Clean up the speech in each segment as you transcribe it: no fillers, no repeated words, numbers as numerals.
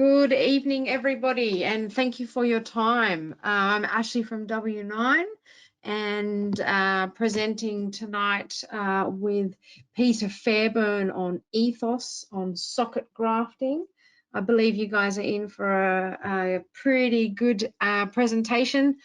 Good evening, everybody, and thank you for your time. I'm Ashley from W9 and presenting tonight with Peter Fairburn on EthOss on socket grafting. I believe you guys are in for a pretty good presentation,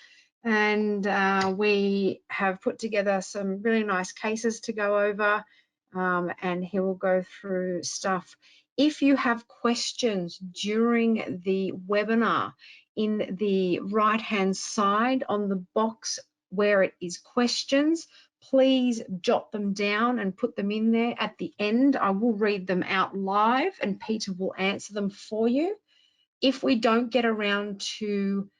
and we have put together some really nice cases to go over, and he will go through stuff. If you have questions during the webinar, in the right-hand side on the box where it is questions, please jot them down and put them in there. At the end, I will read them out live and Peter will answer them for you. If we don't get around to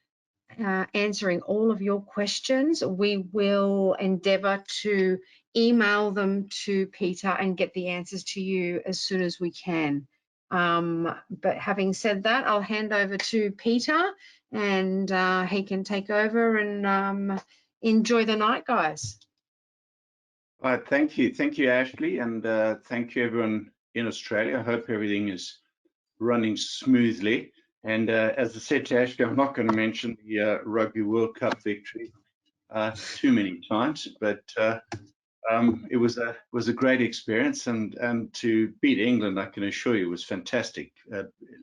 answering all of your questions, we will endeavour to email them to Peter and get the answers to you as soon as we can. But having said that, I'll hand over to Peter and he can take over and enjoy the night, guys. All right, thank you, Ashley, and thank you everyone in Australia. I hope everything is running smoothly. And as I said to Ashley, I'm not going to mention the Rugby World Cup victory too many times, but it was a great experience, and to beat England, I can assure you, was fantastic.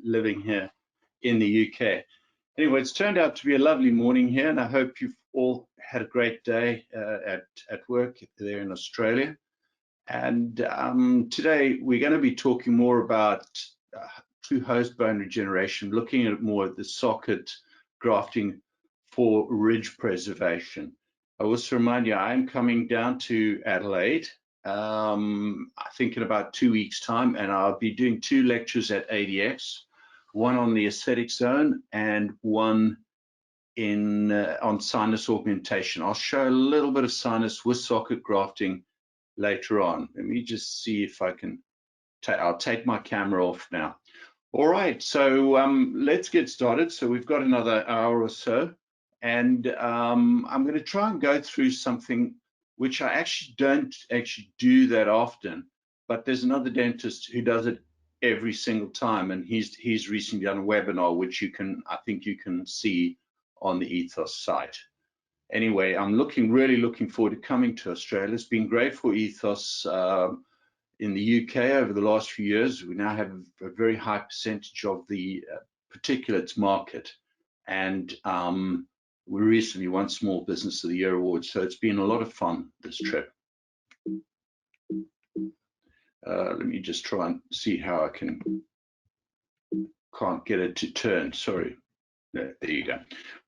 Living here in the UK. Anyway, it's turned out to be a lovely morning here, and I hope you've all had a great day at work there in Australia. And today we're going to be talking more about true host bone regeneration, looking at more at the socket grafting for ridge preservation. I also remind you, I'm coming down to Adelaide, I think in about 2 weeks' time, and I'll be doing 2 lectures at ADX, one on the aesthetic zone and one on sinus augmentation. I'll show a little bit of sinus with socket grafting later on. Let me just see if I can, I'll take my camera off now. All right, so let's get started. So we've got another hour or so, and I'm going to try and go through something which I actually don't do that often, but there's another dentist who does it every single time, and he's recently done a webinar which I think you can see on the EthOss site. Anyway, I'm really looking forward to coming to Australia. It's been great for EthOss in the UK over the last few years. We now have a very high percentage of the particulates market, and we recently won Small Business of the Year award, so it's been a lot of fun, this trip. Let me just try and see how I can't get it to turn, sorry. There you go.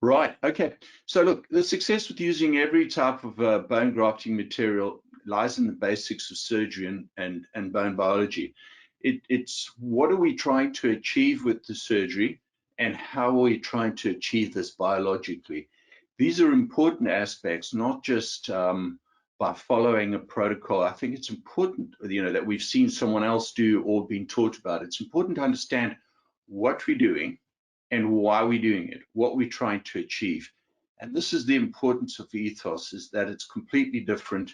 Right, okay. So look, the success with using every type of bone grafting material lies in the basics of surgery and bone biology. It's what are we trying to achieve with the surgery, and how are we trying to achieve this biologically? These are important aspects, not just by following a protocol. I think it's important, that we've seen someone else do or been taught about. It's important to understand what we're doing and why we're doing it, what we're trying to achieve. And this is the importance of EthOss, is that it's completely different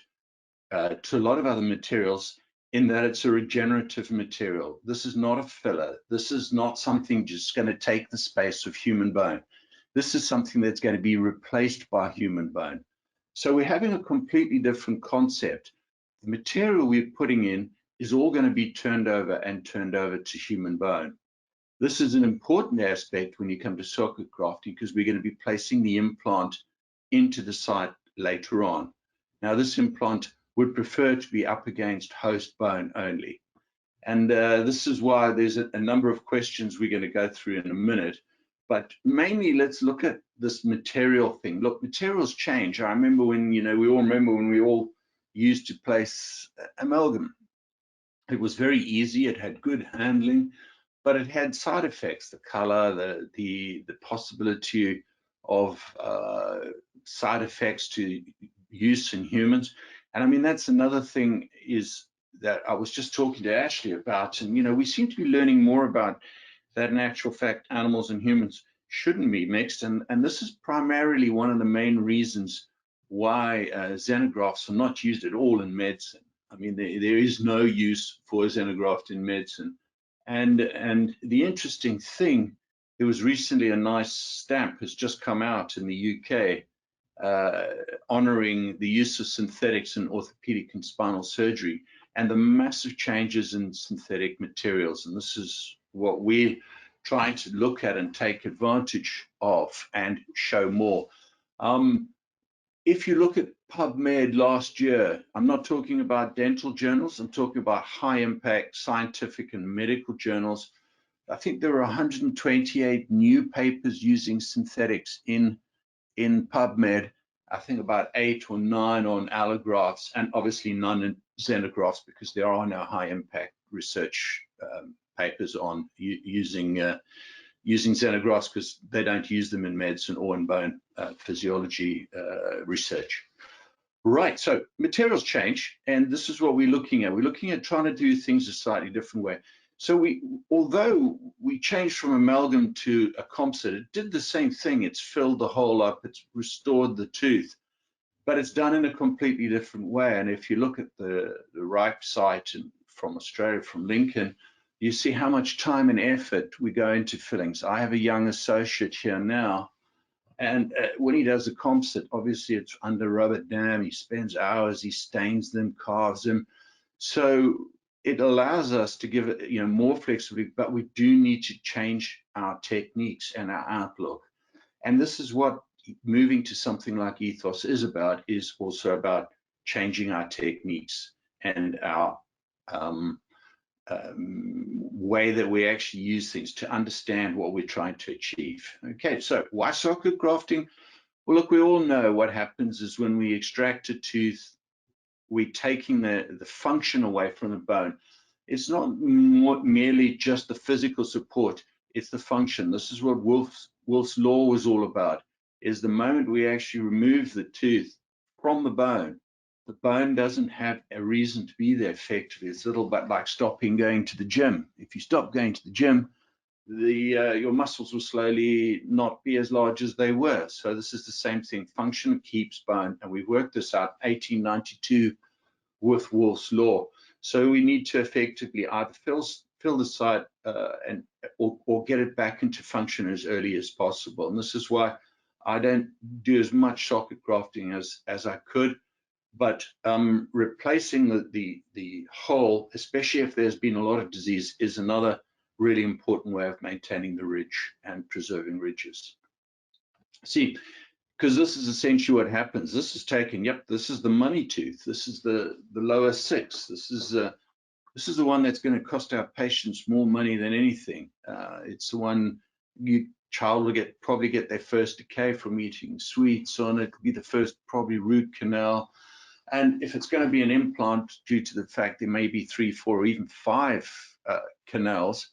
to a lot of other materials in that it's a regenerative material. This is not a filler. This is not something just going to take the space of human bone. This is something that's going to be replaced by human bone. So we're having a completely different concept. The material we're putting in is all going to be turned over to human bone. This is an important aspect when you come to socket grafting, because we're going to be placing the implant into the site later on. Now, this implant would prefer to be up against host bone only. And this is why there's a number of questions we're going to go through in a minute. But mainly, let's look at this material thing. Look, materials change. I remember when, we all remember when we all used to place amalgam. It was very easy. It had good handling, but it had side effects, the color, the possibility of side effects to use in humans. And I mean, that's another thing is that I was just talking to Ashley about, and we seem to be learning more about that in actual fact, animals and humans shouldn't be mixed. And this is primarily one of the main reasons why xenografts are not used at all in medicine. I mean, there is no use for xenograft in medicine. And the interesting thing there was recently a nice stamp has just come out in the UK honoring the use of synthetics in orthopedic and spinal surgery and the massive changes in synthetic materials. And this is what we're trying to look at and take advantage of and show more. If you look at PubMed last year, I'm not talking about dental journals, I'm talking about high impact scientific and medical journals. I think there were 128 new papers using synthetics in PubMed. I think about 8 or 9 on allografts, and obviously none in xenografts, because there are no high impact research papers on using xenografts, because they don't use them in medicine or in bone physiology research. Right, so materials change, and this is what we're looking at. We're looking at trying to do things a slightly different way. So although we changed from amalgam to a composite, it did the same thing. It's filled the hole up, it's restored the tooth, but it's done in a completely different way. And if you look at the right site from Australia, from Lincoln, you see how much time and effort we go into fillings. I have a young associate here now, and when he does a composite, obviously it's under rubber dam. He spends hours, he stains them, carves them. So it allows us to give it, more flexibility, but we do need to change our techniques and our outlook. And this is what moving to something like EthOss is also about changing our techniques and our way that we actually use things to understand what we're trying to achieve. Okay, so why socket grafting? Well, look, we all know what happens is when we extract a tooth, we're taking the function away from the bone. It's not merely just the physical support, it's the function. This is what Wolff's law was all about, is the moment we actually remove the tooth from the bone doesn't have a reason to be there effectively. It's a little bit like stopping going to the gym. If you stop going to the gym, your muscles will slowly not be as large as they were. So this is the same thing. Function keeps bone, and we worked this out 1892 with Wolff's law. So we need to effectively either fill the site or get it back into function as early as possible. And this is why I don't do as much socket grafting as I could. But replacing the hole, especially if there's been a lot of disease, is another really important way of maintaining the ridge and preserving ridges. See, because this is essentially what happens. This is taken, this is the money tooth. This is the lower 6. This is the one that's going to cost our patients more money than anything. It's the one child will probably get their first decay from eating sweets on it. It'll be the first probably root canal. And if it's going to be an implant, due to the fact there may be 3, 4, or even 5 canals,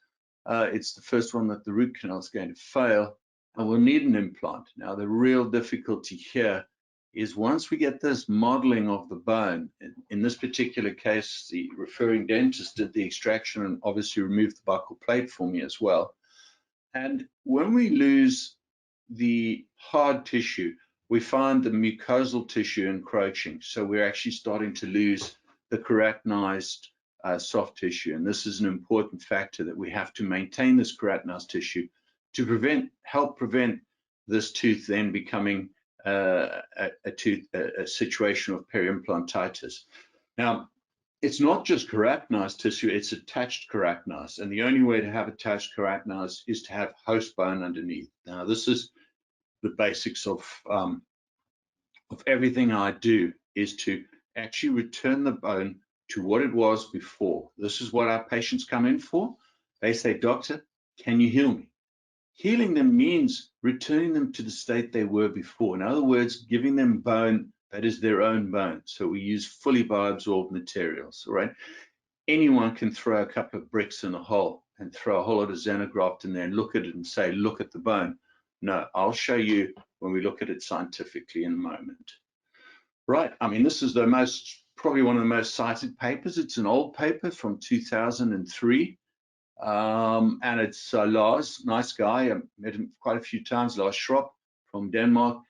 it's the first one that the root canal is going to fail, and we'll need an implant. Now, the real difficulty here is once we get this modeling of the bone, in this particular case, the referring dentist did the extraction and obviously removed the buccal plate for me as well. And when we lose the hard tissue, we find the mucosal tissue encroaching. So we're actually starting to lose the keratinized soft tissue. And this is an important factor, that we have to maintain this keratinized tissue to help prevent this tooth then becoming a situation of peri-implantitis. Now, it's not just keratinized tissue, it's attached keratinized. And the only way to have attached keratinized is to have host bone underneath. Now, this is the basics of everything I do, is to actually return the bone to what it was before. This is what our patients come in for. They say, "Doctor, can you heal me?" Healing them means returning them to the state they were before. In other words, giving them bone that is their own bone. So we use fully bioabsorbed materials, right? Anyone can throw a couple of bricks in a hole and throw a whole lot of xenograft in there and look at it and say, "Look at the bone." No, I'll show you when we look at it scientifically in a moment. Right, I mean, this is probably one of the most cited papers. It's an old paper from 2003. And it's Lars, nice guy. I met him quite a few times, Lars Schropp from Denmark.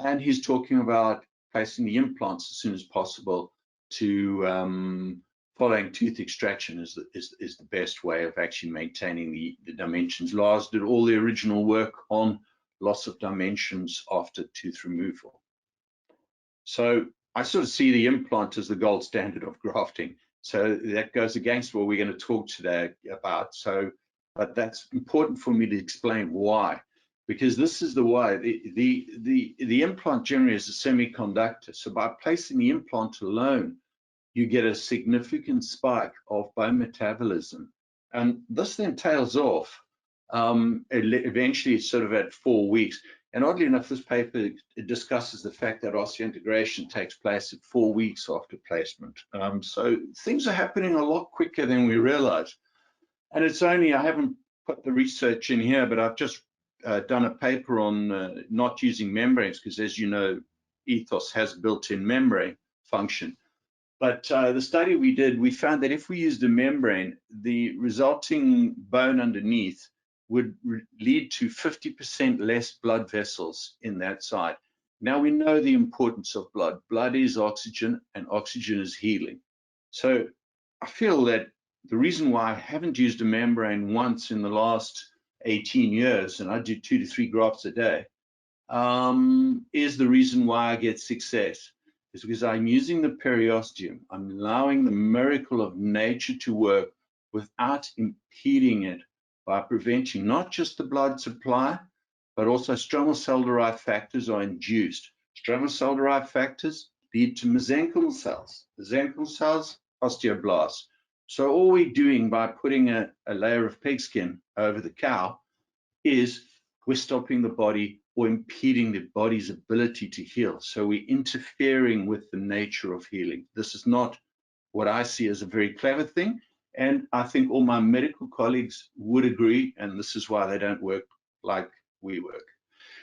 And he's talking about placing the implants as soon as possible to following tooth extraction is the best way of actually maintaining the dimensions. Lars did all the original work on loss of dimensions after tooth removal. So I sort of see the implant as the gold standard of grafting. So that goes against what we're going to talk today about. So, but that's important for me to explain why, because this is the why. The implant generally is a semiconductor. So by placing the implant alone, you get a significant spike of bone metabolism. And this then tails off eventually sort of at 4 weeks. And oddly enough, this paper discusses the fact that osseointegration takes place at 4 weeks after placement. So things are happening a lot quicker than we realize. And it's only, I haven't put the research in here, but I've just done a paper on not using membranes, because as you know, EthOss has built-in membrane function. But the study we did, we found that if we used a membrane, the resulting bone underneath would lead to 50% less blood vessels in that side. Now we know the importance of blood. Blood is oxygen, and oxygen is healing. So I feel that the reason why I haven't used a membrane once in the last 18 years, and I do 2 to 3 grafts a day, is the reason why I get success. Is because I'm using the periosteum. I'm allowing the miracle of nature to work without impeding it, by preventing not just the blood supply, but also stromal cell-derived factors are induced. Stromal cell-derived factors lead to mesenchymal cells. Mesenchymal cells, osteoblasts. So all we're doing by putting a layer of pigskin over the cow is we're stopping the body or impeding the body's ability to heal. So we're interfering with the nature of healing. This is not what I see as a very clever thing. And I think all my medical colleagues would agree, and this is why they don't work like we work.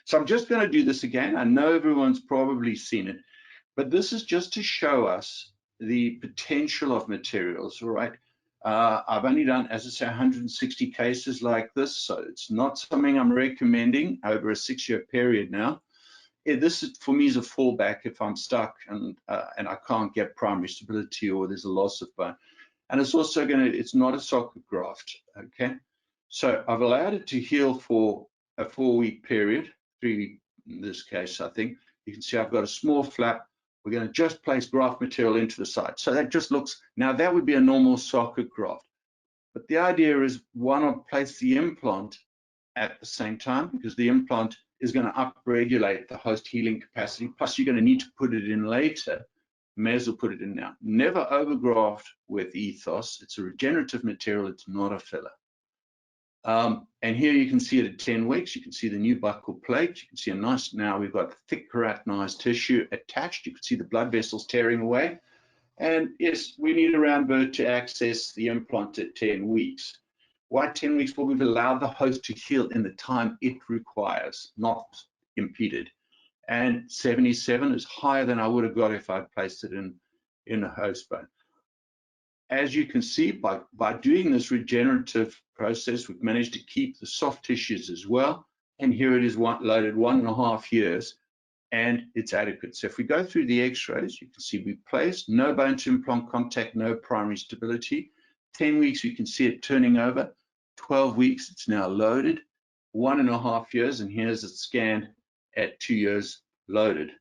So I'm just going to do this again. I know everyone's probably seen it, but this is just to show us the potential of materials, all right? I've only done, as I say, 160 cases like this, so it's not something I'm recommending over a 6-year period now. This is, for me, is a fallback if I'm stuck and I can't get primary stability or there's a loss of bone. And it's also it's not a socket graft, okay? So I've allowed it to heal for a 4-week period, 3 weeks in this case, I think. You can see I've got a small flap. We're going to just place graft material into the site. So that just looks, now that would be a normal socket graft. But the idea is, why not place the implant at the same time? Because the implant is going to upregulate the host healing capacity. Plus, you're going to need to put it in later. May as well put it in now. Never overgraft with EthOss. It's a regenerative material. It's not a filler. And here you can see it at 10 weeks. You can see the new buccal plate. You can see a nice, now we've got thick keratinized tissue attached. You can see the blood vessels tearing away. And yes, we need a round bird to access the implant at 10 weeks. Why 10 weeks? Well, we've allowed the host to heal in the time it requires, not impeded. And 77 is higher than I would have got if I'd placed it in a host bone. As you can see, by doing this regenerative process, we've managed to keep the soft tissues as well. And here it is loaded 1.5 years, and it's adequate. So if we go through the x-rays, you can see we placed no bone to implant contact, no primary stability. 10 weeks, you can see it turning over. 12 weeks, it's now loaded. 1.5 years, and here's it scanned at 2 years loaded.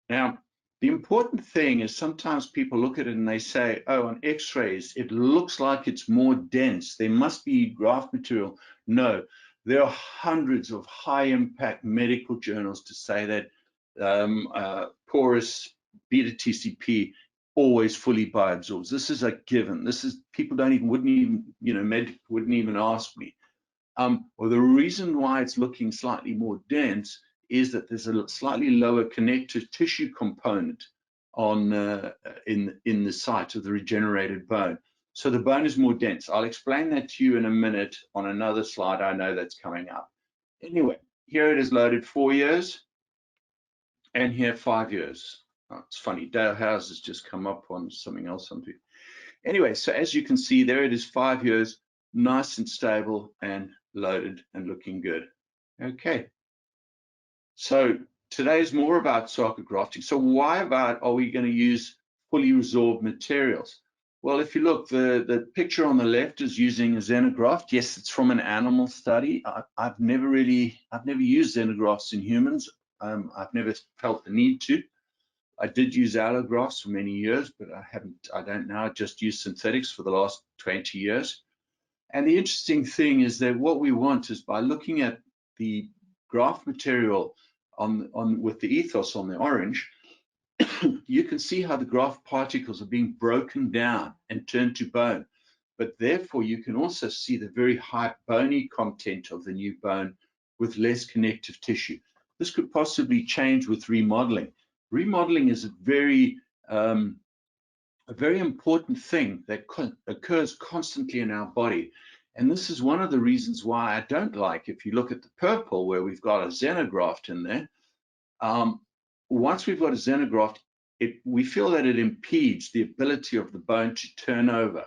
Now, the important thing is sometimes people look at it and they say, oh, on x-rays, it looks like it's more dense. There must be graft material. No, there are hundreds of high-impact medical journals to say that porous beta TCP always fully bioabsorbs. This is a given. This is, people wouldn't even ask me. Well, the reason why it's looking slightly more dense is that there's a slightly lower connective tissue component on in the site of the regenerated bone. So the bone is more dense. I'll explain that to you in a minute on another slide. I know that's coming up. Anyway, here it is loaded 4 years, and here 5 years. Oh, it's funny, Dale House has just come up on something else. Anyway, so as you can see, there it is, 5 years, nice and stable and loaded and looking good. Okay. So today's more about socket grafting. So why are we going to use fully resorbed materials? Well, if you look, the picture on the left is using a xenograft. Yes, it's from an animal study. I've never used xenografts in humans. I've never felt the need to. I did use allografts for many years, but I don't now. I just use synthetics for the last 20 years. And the interesting thing is that what we want is, by looking at the graft material with the EthOss on the orange, you can see how the graft particles are being broken down and turned to bone. But therefore, you can also see the very high bony content of the new bone with less connective tissue. This could possibly change with remodeling. Remodeling is a very important thing that occurs constantly in our body. And this is one of the reasons why I don't like, if you look at the purple where we've got a xenograft in there, once we've got a xenograft, we feel that it impedes the ability of the bone to turn over,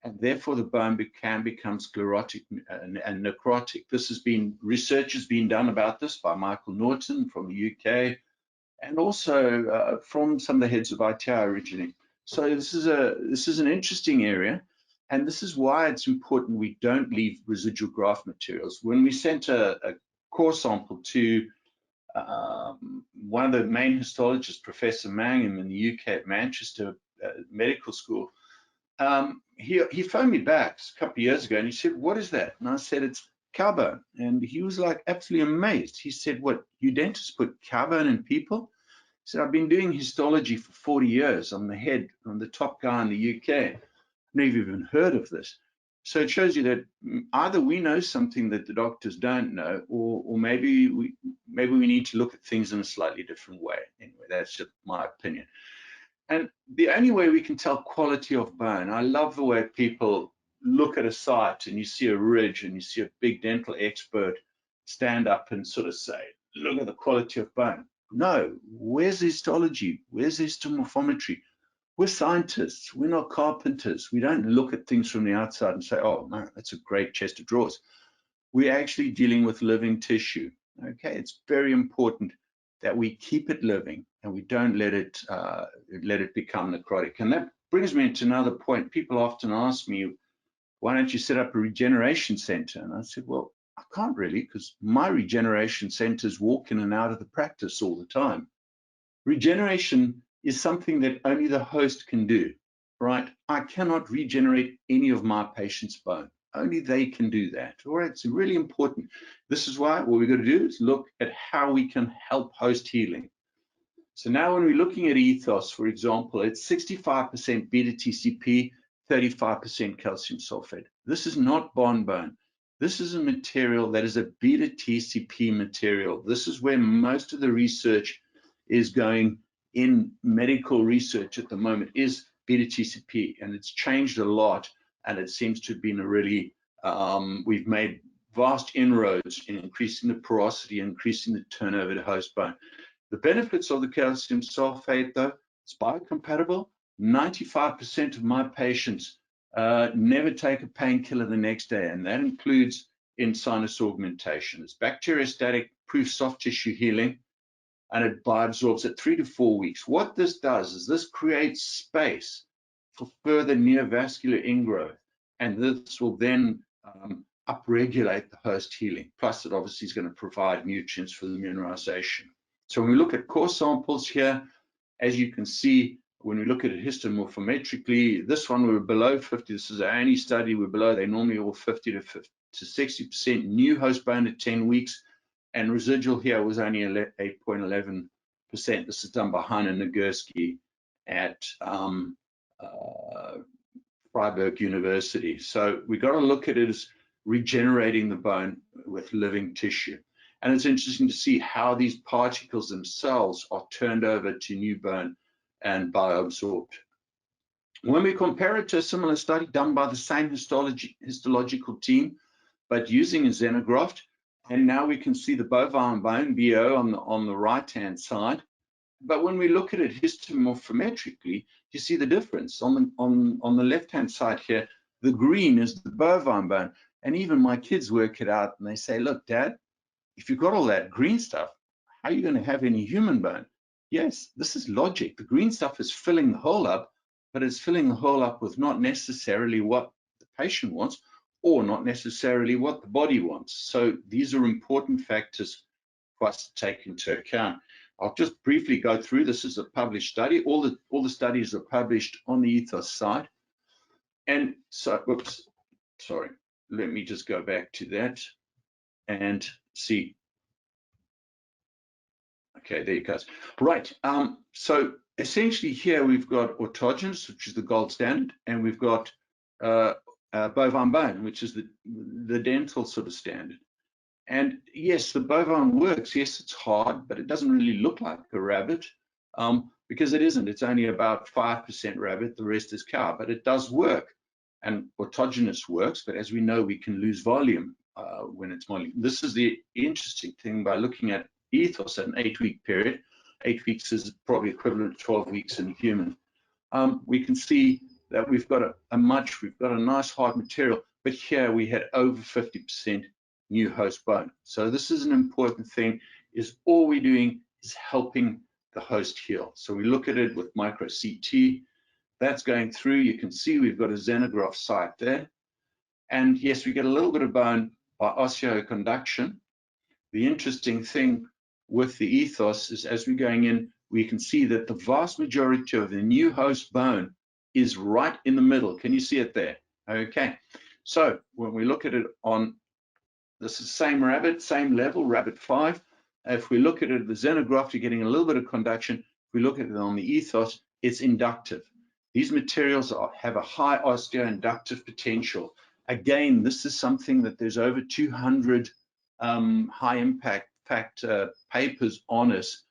and therefore the bone can become sclerotic and necrotic. Research has been done about this by Michael Norton from the UK, and also from some of the heads of ITI originally. So this is an interesting area, and this is why it's important we don't leave residual graft materials. When we sent a core sample to one of the main histologists, Professor Mangum in the UK at Manchester Medical School, he phoned me back a couple of years ago and he said, "What is that?" And I said, "It's cowbone." And he was like absolutely amazed. He said, "What, you dentists put cowbone in people?" He said, "I've been doing histology for 40 years. I'm the top guy in the UK. I've never even heard of this." So it shows you that either we know something that the doctors don't know, or maybe we need to look at things in a slightly different way. Anyway, that's just my opinion. And the only way we can tell quality of bone, I love the way people look at a site and you see a ridge and you see a big dental expert stand up and sort of say, "Look at the quality of bone." No, where's the histology? Where's the histomorphometry? We're scientists, we're not carpenters. We don't look at things from the outside and say, "Oh man, that's a great chest of drawers." We're actually dealing with living tissue. Okay, it's very important that we keep it living and we don't let it become necrotic. And that brings me to another point. People often ask me, "Why don't you set up a regeneration center?" And I said, "Well, I can't really, because my regeneration centers walk in and out of the practice all the time." Regeneration is something that only the host can do, right? I cannot regenerate any of my patient's bone. Only they can do that. All right, it's really important. This is why what we've got to do is look at how we can help host healing. So now when we're looking at EthOss, for example, it's 65% beta-TCP, 35% calcium sulfate. This is not bone. This is a material that is a beta-TCP material. This is where most of the research is going in medical research at the moment, is beta-TCP, and it's changed a lot, and it seems to have been a really, we've made vast inroads in increasing the porosity, increasing the turnover to host bone. The benefits of the calcium sulfate, though, it's biocompatible. 95% of my patients never take a painkiller the next day, and that includes in sinus augmentation. It's bacteriostatic, proof soft tissue healing, and it bioabsorbs at 3 to 4 weeks. What this does is this creates space for further neovascular ingrowth, and this will then upregulate the host healing. Plus, it obviously is going to provide nutrients for the mineralization. So when we look at core samples here, as you can see, when we look at it histomorphometrically, this one we were below 50. This is our only study we're below. They're normally all 50 to 60% new host bone at 10 weeks. And residual here was only 8.11%. This is done by Heiner Nagurski at Freiburg University. So we got to look at it as regenerating the bone with living tissue. And it's interesting to see how these particles themselves are turned over to new bone and bioabsorbed. When we compare it to a similar study done by the same histological team, but using a xenograft, and now we can see the bovine bone, BO, on the right-hand side. But when we look at it histomorphometrically, you see the difference. On the left-hand side here, the green is the bovine bone. And even my kids work it out, and they say, "Look, Dad, if you've got all that green stuff, how are you going to have any human bone?" Yes, this is logic. The green stuff is filling the hole up, but it's filling the hole up with not necessarily what the patient wants or not necessarily what the body wants. So these are important factors for us to take into account. I'll just briefly go through. This is a published study. All the studies are published on the EthOss site. And so, whoops, sorry. Let me just go back to that and see. Okay, there it goes. Right. So essentially here we've got autogenous, which is the gold standard, and we've got bovine bone, which is the dental sort of standard. And yes, the bovine works. Yes, it's hard, but it doesn't really look like a rabbit because it isn't. It's only about 5% rabbit. The rest is cow, but it does work. And autogenous works, but as we know, we can lose volume when it's modeling. This is the interesting thing by looking at EthOss at an 8-week period. 8 weeks is probably equivalent to 12 weeks in a human. We can see that we've got a nice hard material, but here we had over 50% new host bone. So this is an important thing, is all we're doing is helping the host heal. So we look at it with micro CT. That's going through. You can see we've got a xenograft site there. And yes, we get a little bit of bone by osteoconduction. The interesting thing with the EthOss is as we're going in, we can see that the vast majority of the new host bone is right in the middle. Can you see it there? Okay. So when we look at it on, this is same rabbit, same level, rabbit 5. If we look at it, the xenograft, you're getting a little bit of conduction. If we look at it on the EthOss, it's inductive. These materials have a high osteoinductive potential. Again, this is something that there's over 200 high impact papers on us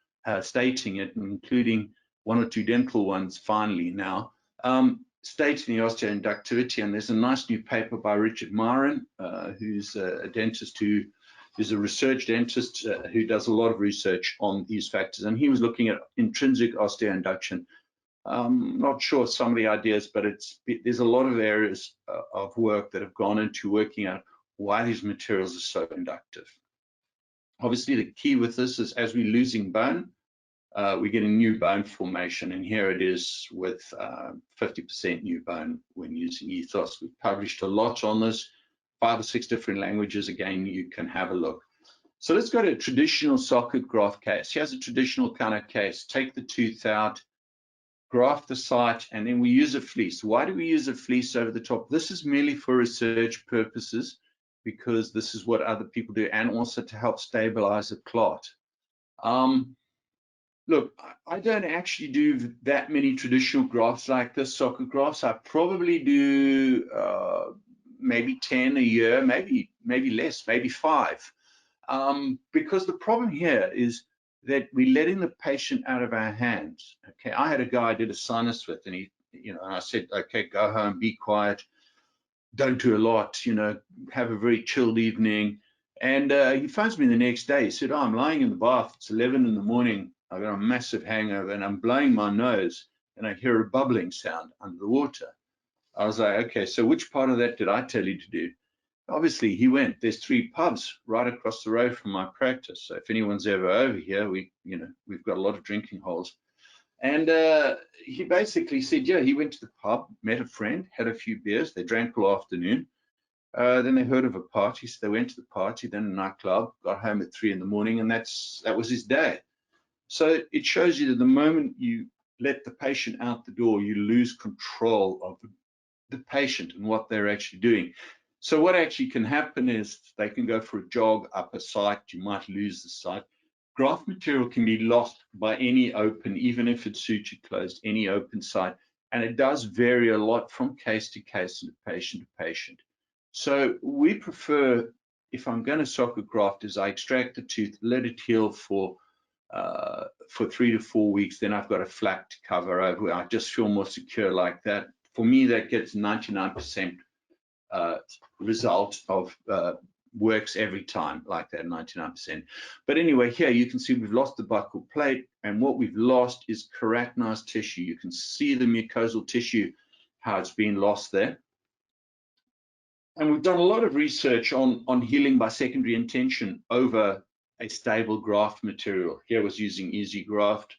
stating it, including 1 or 2 dental ones finally now, stating the osteoinductivity. And there's a nice new paper by Richard Myron, who's a dentist who's a research dentist who does a lot of research on these factors. And he was looking at intrinsic osteoinduction. Not sure some of the ideas, but there's a lot of areas of work that have gone into working out why these materials are so inductive. Obviously, the key with this is as we're losing bone, we're getting new bone formation, and here it is with 50% new bone when using EthOss. We've published a lot on this, 5 or 6 different languages. Again, you can have a look. So let's go to a traditional socket graft case. Here's a traditional kind of case. Take the tooth out, graft the site, and then we use a fleece. Why do we use a fleece over the top? This is merely for research purposes, because this is what other people do, and also to help stabilize a clot. Look, I don't actually do that many traditional grafts like this, socket grafts. I probably do maybe 10 a year, maybe less, maybe 5. Because the problem here is that we're letting the patient out of our hands. Okay, I had a guy I did a sinus with, and and I said, okay, go home, be quiet, don't do a lot, have a very chilled evening. And he phones me the next day. He said, oh, I'm lying in the bath. It's 11 in the morning. I've got a massive hangover, and I'm blowing my nose, and I hear a bubbling sound under the water. I was like, okay, so which part of that did I tell you to do? Obviously, he went. There's 3 pubs right across the road from my practice. So if anyone's ever over here, we've got a lot of drinking holes. And he basically said, yeah, he went to the pub, met a friend, had a few beers. They drank all afternoon. Then they heard of a party, so they went to the party, then a nightclub, got home at 3 in the morning, and that was his day. So it shows you that the moment you let the patient out the door, you lose control of the patient and what they're actually doing. So what actually can happen is they can go for a jog up a site, you might lose the site. Graft material can be lost by any open, even if it's suture closed, any open site. And it does vary a lot from case to case and patient to patient. So we prefer, if I'm going to socket graft, is I extract the tooth, let it heal for 3 to 4 weeks, then I've got a flap to cover over. I just feel more secure like that. For me, that gets 99% result of works every time like that, 99%. But anyway, here you can see we've lost the buccal plate, and what we've lost is keratinized tissue. You can see the mucosal tissue, how it's been lost there. And we've done a lot of research on healing by secondary intention over a stable graft material. Here was using Easy Graft,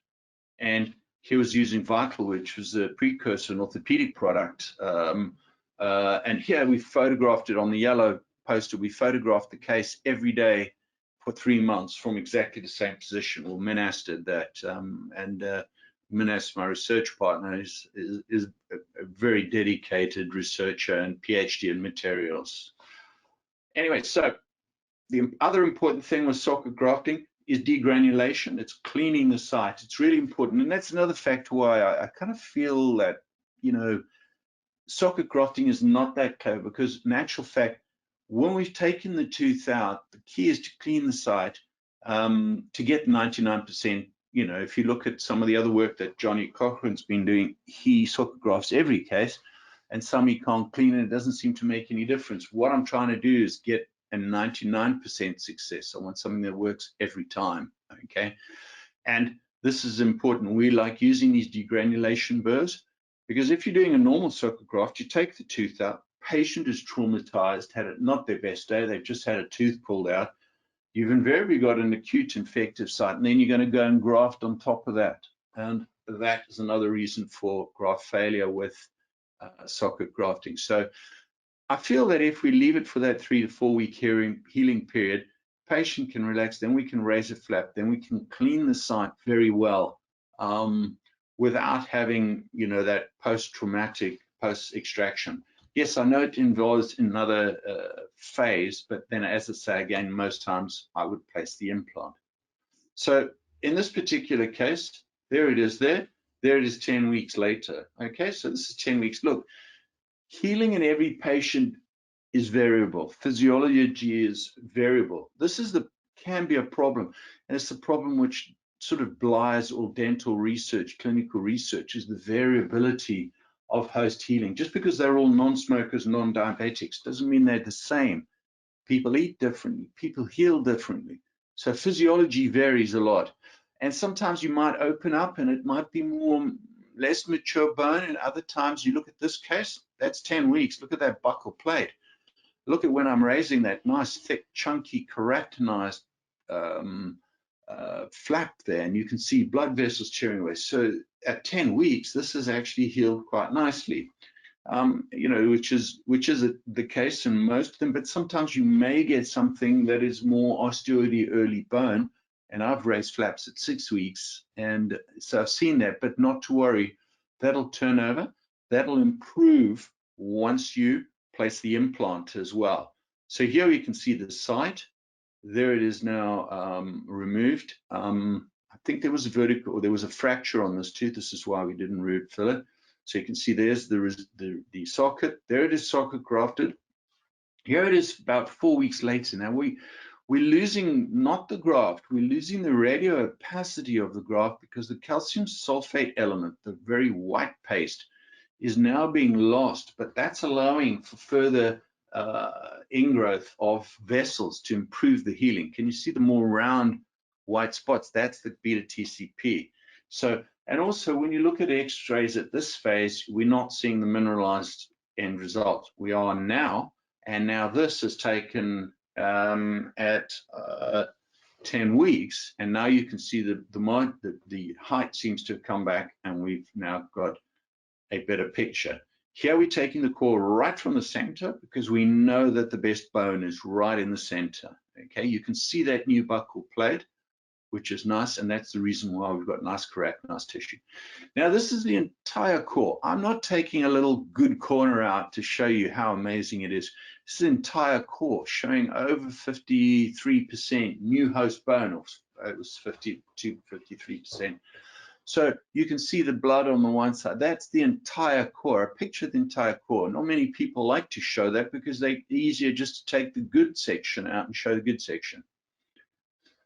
and he was using Vital, which was a precursor, an orthopedic product. And here we photographed it on the yellow poster. We photographed the case every day for 3 months from exactly the same position. Well, Minas did that. Minas, my research partner, is a very dedicated researcher and PhD in materials. Anyway, so the other important thing with socket grafting is degranulation. It's cleaning the site. It's really important. And that's another factor why I kind of feel that, you know, socket grafting is not that clever, because in actual fact, when we've taken the tooth out, the key is to clean the site to get 99%. You know, if you look at some of the other work that Johnny Cochran's been doing, he socket grafts every case, and some he can't clean, and it doesn't seem to make any difference. What I'm trying to do is get a 99% success. I want something that works every time, okay? And this is important. We like using these degranulation burrs, because if you're doing a normal socket graft, you take the tooth out, patient is traumatized, had it not their best day, they've just had a tooth pulled out, you've invariably got an acute infective site, and then you're going to go and graft on top of that. And that is another reason for graft failure with socket grafting. So I feel that if we leave it for that 3 to 4 week healing period, patient can relax, then we can raise a flap, then we can clean the site very well without having, you know, that post-traumatic post-extraction. Yes, I know it involves another phase, but then, as I say again, most times I would place the implant. So in this particular case, there it is there it is 10 weeks later. Okay, so this is 10 weeks. Look, healing in every patient is variable. Physiology is variable. This is can be a problem, and it's the problem which sort of blinds all dental research, clinical research, is the variability of host healing. Just because they're all non-smokers, non-diabetics, doesn't mean they're the same. People eat differently, people heal differently. So physiology varies a lot. And sometimes you might open up and it might be less mature bone, and other times you look at this case, that's 10 weeks. Look at that buccal plate. Look at when I'm raising that nice, thick, chunky, keratinized flap there, and you can see blood vessels tearing away. So at 10 weeks, this is actually healed quite nicely, you know, which is the case in most of them. But sometimes you may get something that is more osteoid early bone, and I've raised flaps at 6 weeks, and so I've seen that. But not to worry, that'll turn over, that'll improve once you place the implant as well. So here you can see the site. There it is now removed. I think there was a vertical, or there was a fracture on this tooth. This is why we didn't root fill it. So you can see there's the socket. There it is, socket grafted. Here it is about 4 weeks later. Now we're losing not the graft, we're losing the radio opacity of the graft, because the calcium sulfate element, the very white paste, is now being lost, but that's allowing for further ingrowth of vessels to improve the healing. Can you see the more round white spots? That's the beta TCP. So, and also when you look at x-rays at this phase, we're not seeing the mineralized end result. We are now, and now this is taken at 10 weeks, and now you can see the height seems to have come back, and we've now got a better picture. Here we're taking the core right from the center, because we know that the best bone is right in the center. Okay, you can see that new buccal plate, which is nice, and that's the reason why we've got nice keratinized tissue. Now this is the entire core. I'm not taking a little good corner out to show you how amazing it is. This is the entire core, showing over 53% new host bone, or it was 52, 53%. So you can see the blood on the one side. That's the entire core, a picture of the entire core. Not many people like to show that, because they're easier just to take the good section out and show the good section.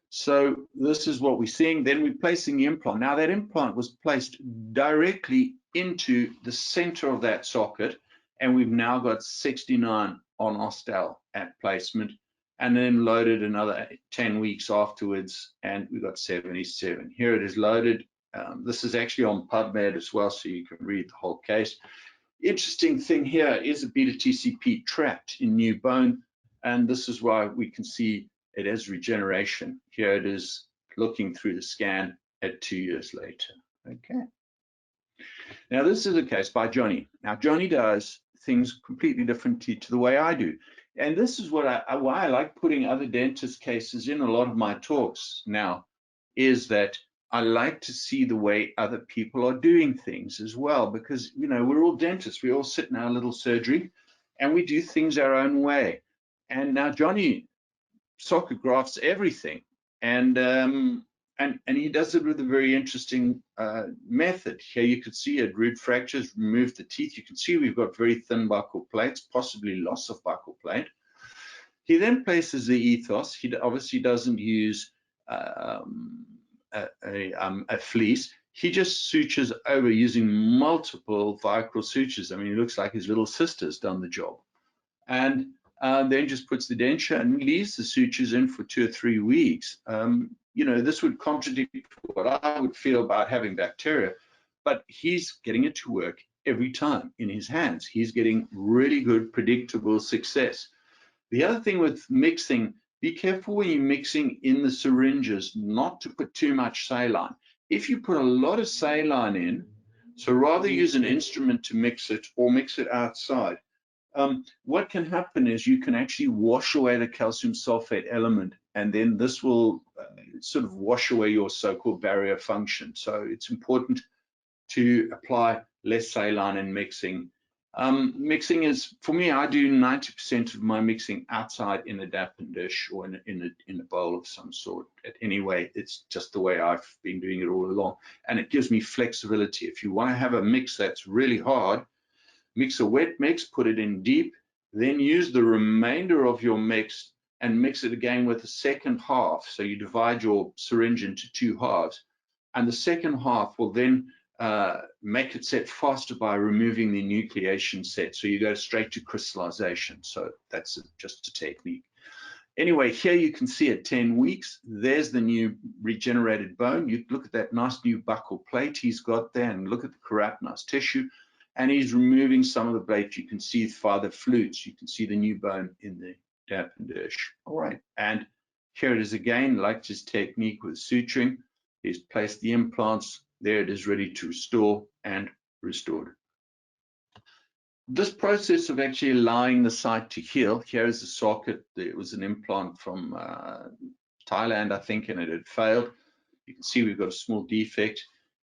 So this is what we're seeing. Then we're placing the implant. Now that implant was placed directly into the center of that socket, and we've now got 69 on Ostel at placement, and then loaded another 10 weeks afterwards, and we've got 77. Here it is loaded. This is actually on PubMed as well, so you can read the whole case. Interesting thing here is a beta TCP trapped in new bone, and this is why we can see it as regeneration. Here it is looking through the scan at 2 years later. Okay. Now, this is a case by Johnny. Now, Johnny does things completely differently to the way I do. And this is what why I like putting other dentist cases in a lot of my talks now, is that I like to see the way other people are doing things as well, because, you know, we're all dentists. We all sit in our little surgery and we do things our own way. And now Johnny socket grafts everything. And he does it with a very interesting method. Here you can see at root fractures, remove the teeth. You can see we've got very thin buccal plates, possibly loss of buccal plate. He then places the EthOss. He obviously doesn't use a fleece. He just sutures over using multiple vicryl sutures. I mean, it looks like his little sister's done the job. And then just puts the denture and leaves the sutures in for 2 or 3 weeks. You know, this would contradict what I would feel about having bacteria, but he's getting it to work every time in his hands. He's getting really good, predictable success. The other thing with mixing, be careful when you're mixing in the syringes not to put too much saline. If you put a lot of saline in, so rather use an instrument to mix it or mix it outside, what can happen is you can actually wash away the calcium sulfate element, and then this will sort of wash away your so-called barrier function. So it's important to apply less saline in mixing. Mixing is, for me, I do 90% of my mixing outside in a dampened dish or in a bowl of some sort. Anyway, it's just the way I've been doing it all along, and it gives me flexibility. If you want to have a mix that's really hard, mix a wet mix, put it in deep, then use the remainder of your mix and mix it again with the second half. So you divide your syringe into 2 halves, and the second half will then make it set faster by removing the enucleation set. So you go straight to crystallization. So that's just a technique. Anyway, here you can see at 10 weeks, there's the new regenerated bone. You look at that nice new buccal plate he's got there, and look at the keratinized tissue. And he's removing some of the plate. You can see via the flutes. You can see the new bone in the dampened dish. All right, and here it is again, like his technique with suturing. He's placed the implants. There it is, ready to restore and restored. This process of actually allowing the site to heal, here is the socket. It was an implant from Thailand, I think, and it had failed. You can see we've got a small defect.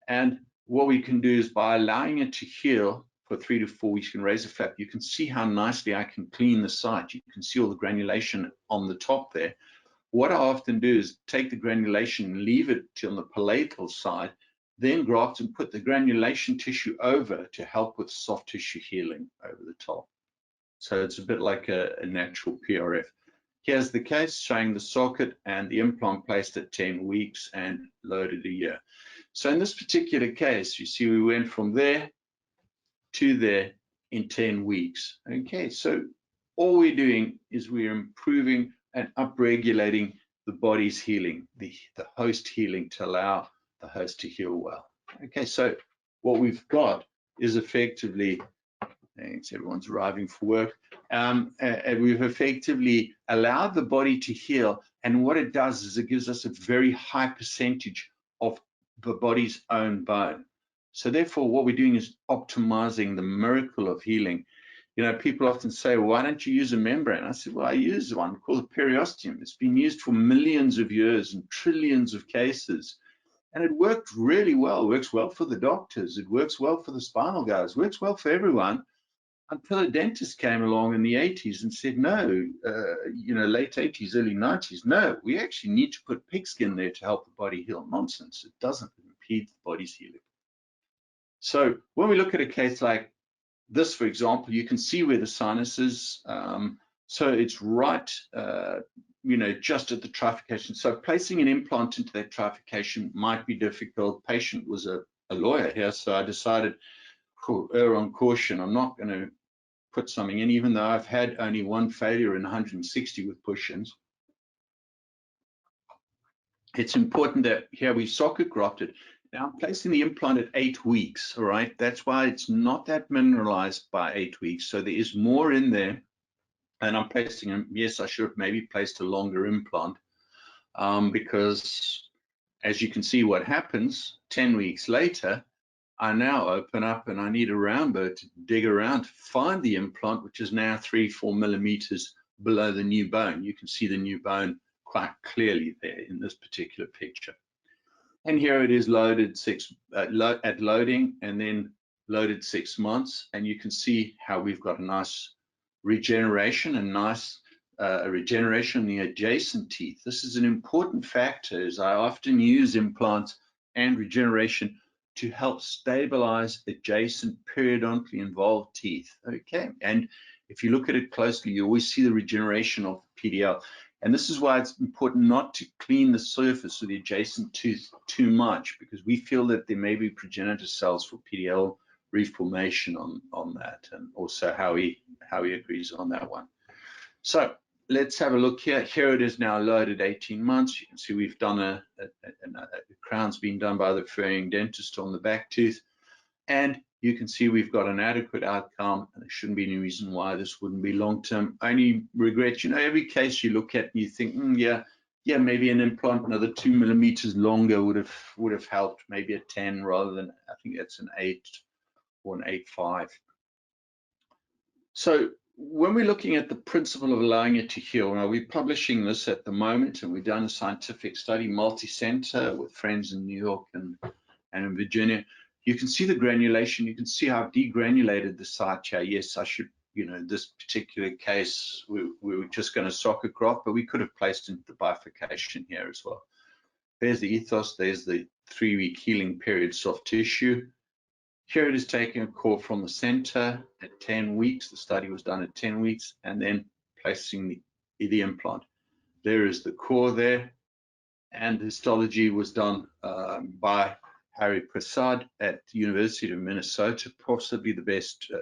And what we can do is by allowing it to heal for 3 to 4 weeks, you can raise the flap. You can see how nicely I can clean the site. You can see all the granulation on the top there. What I often do is take the granulation and leave it on the palatal side, then graft and put the granulation tissue over to help with soft tissue healing over the top. So it's a bit like a natural PRF. Here's the case showing the socket and the implant placed at 10 weeks and loaded a year. So in this particular case, you see we went from there to there in 10 weeks. Okay, so all we're doing is we're improving and upregulating the body's healing, the host healing, to allow the host to heal well. Okay, so what we've got is effectively, thanks, everyone's arriving for work, we've effectively allowed the body to heal, and what it does is it gives us a very high percentage of the body's own bone. So therefore, what we're doing is optimizing the miracle of healing. You know, people often say, well, why don't you use a membrane? I said, well, I use one called a periosteum. It's been used for millions of years and trillions of cases. And it worked really well. It works well for the doctors. It works well for the spinal guys. It works well for everyone, until a dentist came along in the 80s and said, no, you know, late 80s, early 90s, no, we actually need to put pigskin there to help the body heal. Nonsense. It doesn't impede the body's healing. So when we look at a case like this, for example, you can see where the sinus is. So it's right, you know, just at the trifurcation. So placing an implant into that trifurcation might be difficult. Patient was a lawyer here, so I decided, err on caution. I'm not going to put something in, even though I've had only one failure in 160 with push-ins. It's important that here we socket grafted. Now I'm placing the implant at 8 weeks, all right? That's why it's not that mineralized by 8 weeks. So there is more in there. And I'm placing them, yes, I should have maybe placed a longer implant because as you can see what happens 10 weeks later, I now open up and I need a round burr to dig around to find the implant, which is now 3-4 millimeters below the new bone. You can see the new bone quite clearly there in this particular picture. And here it is loaded at loading and then loaded 6 months. And you can see how we've got a nice regeneration and nice regeneration in the adjacent teeth. This is an important factor, as I often use implants and regeneration to help stabilize adjacent periodontally involved teeth. Okay, and if you look at it closely, you always see the regeneration of the PDL. And this is why it's important not to clean the surface of the adjacent tooth too much, because we feel that there may be progenitor cells for PDL reformation on that, and also how he agrees on that one. So let's have a look here. Here it is now loaded 18 months. You can see we've done a crown's been done by the referring dentist on the back tooth, and you can see we've got an adequate outcome, and there shouldn't be any reason why this wouldn't be long-term. Only regret, you know, every case you look at and you think, yeah, maybe an implant another 2 millimeters longer would have helped, maybe a 10 rather than, I think that's an 8 or an 8.5. So when we're looking at the principle of allowing it to heal, now we're publishing this at the moment, and we've done a scientific study, multi-center, with friends in New York and in Virginia. You can see the granulation. You can see how I've degranulated the site here. Yes, I should, you know, this particular case, we were just going to socket graft, but we could have placed in the bifurcation here as well. There's the EthOss. There's the 3-week healing period soft tissue. Here it is taking a core from the center at 10 weeks. The study was done at 10 weeks, and then placing the implant. There is the core there, and histology was done by Harry Prasad at the University of Minnesota, possibly the best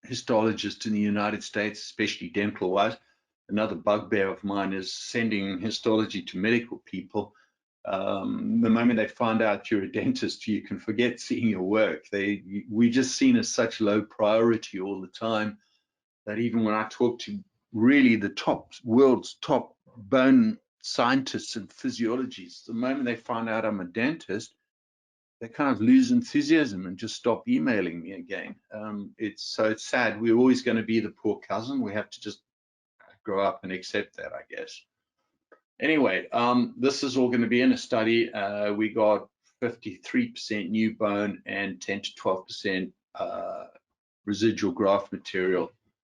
histologist in the United States, especially dental-wise. Another bugbear of mine is sending histology to medical people. The moment they find out you're a dentist, you can forget seeing your work. We just seen as such low priority all the time that even when I talk to really the world's top bone scientists and physiologists, the moment they find out I'm a dentist, they kind of lose enthusiasm and just stop emailing me again. It's sad. We're always going to be the poor cousin. We have to just grow up and accept that, I guess. Anyway, this is all going to be in a study. We got 53% new bone and 10 to 12% residual graft material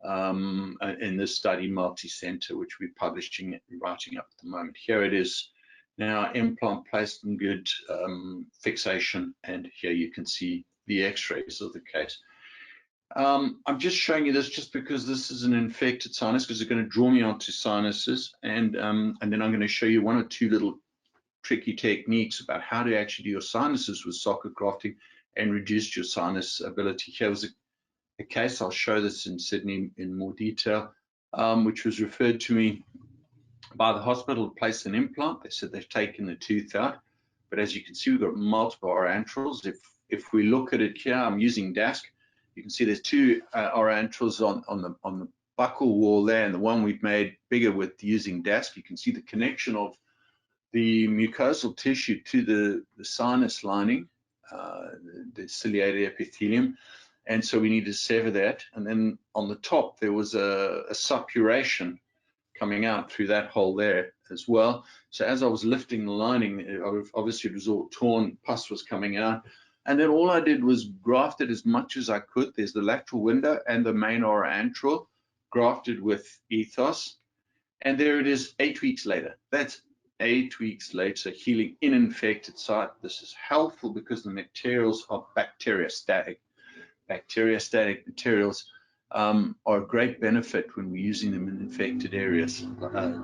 in this study, multi-center, which we're publishing, writing up at the moment. Here it is now, implant placed in good fixation, and here you can see the x-rays of the case. I'm just showing you this just because this is an infected sinus, because it's going to draw me onto sinuses, and then I'm going to show you 1 or 2 little tricky techniques about how to actually do your sinuses with socket grafting and reduce your sinus ability. Here was a case, I'll show this in Sydney in more detail, which was referred to me by the hospital to place an implant. They said they've taken the tooth out, but as you can see, we've got multiple orantrals. If we look at it here, I'm using DASC. You can see there's 2 orantrals on the buccal wall there, and the one we've made bigger with using DASC. You can see the connection of the mucosal tissue to the sinus lining, the ciliated epithelium, and so we need to sever that. And then on the top there was a suppuration coming out through that hole there as well. So as I was lifting the lining, obviously it was all torn, pus was coming out. And then all I did was graft it as much as I could. There's the lateral window and the main orantral, grafted with EthOss. And there it is 8 weeks later. That's 8 weeks later, healing in an infected site. This is helpful because the materials are bacteriostatic. Bacteriostatic materials are a great benefit when we're using them in infected areas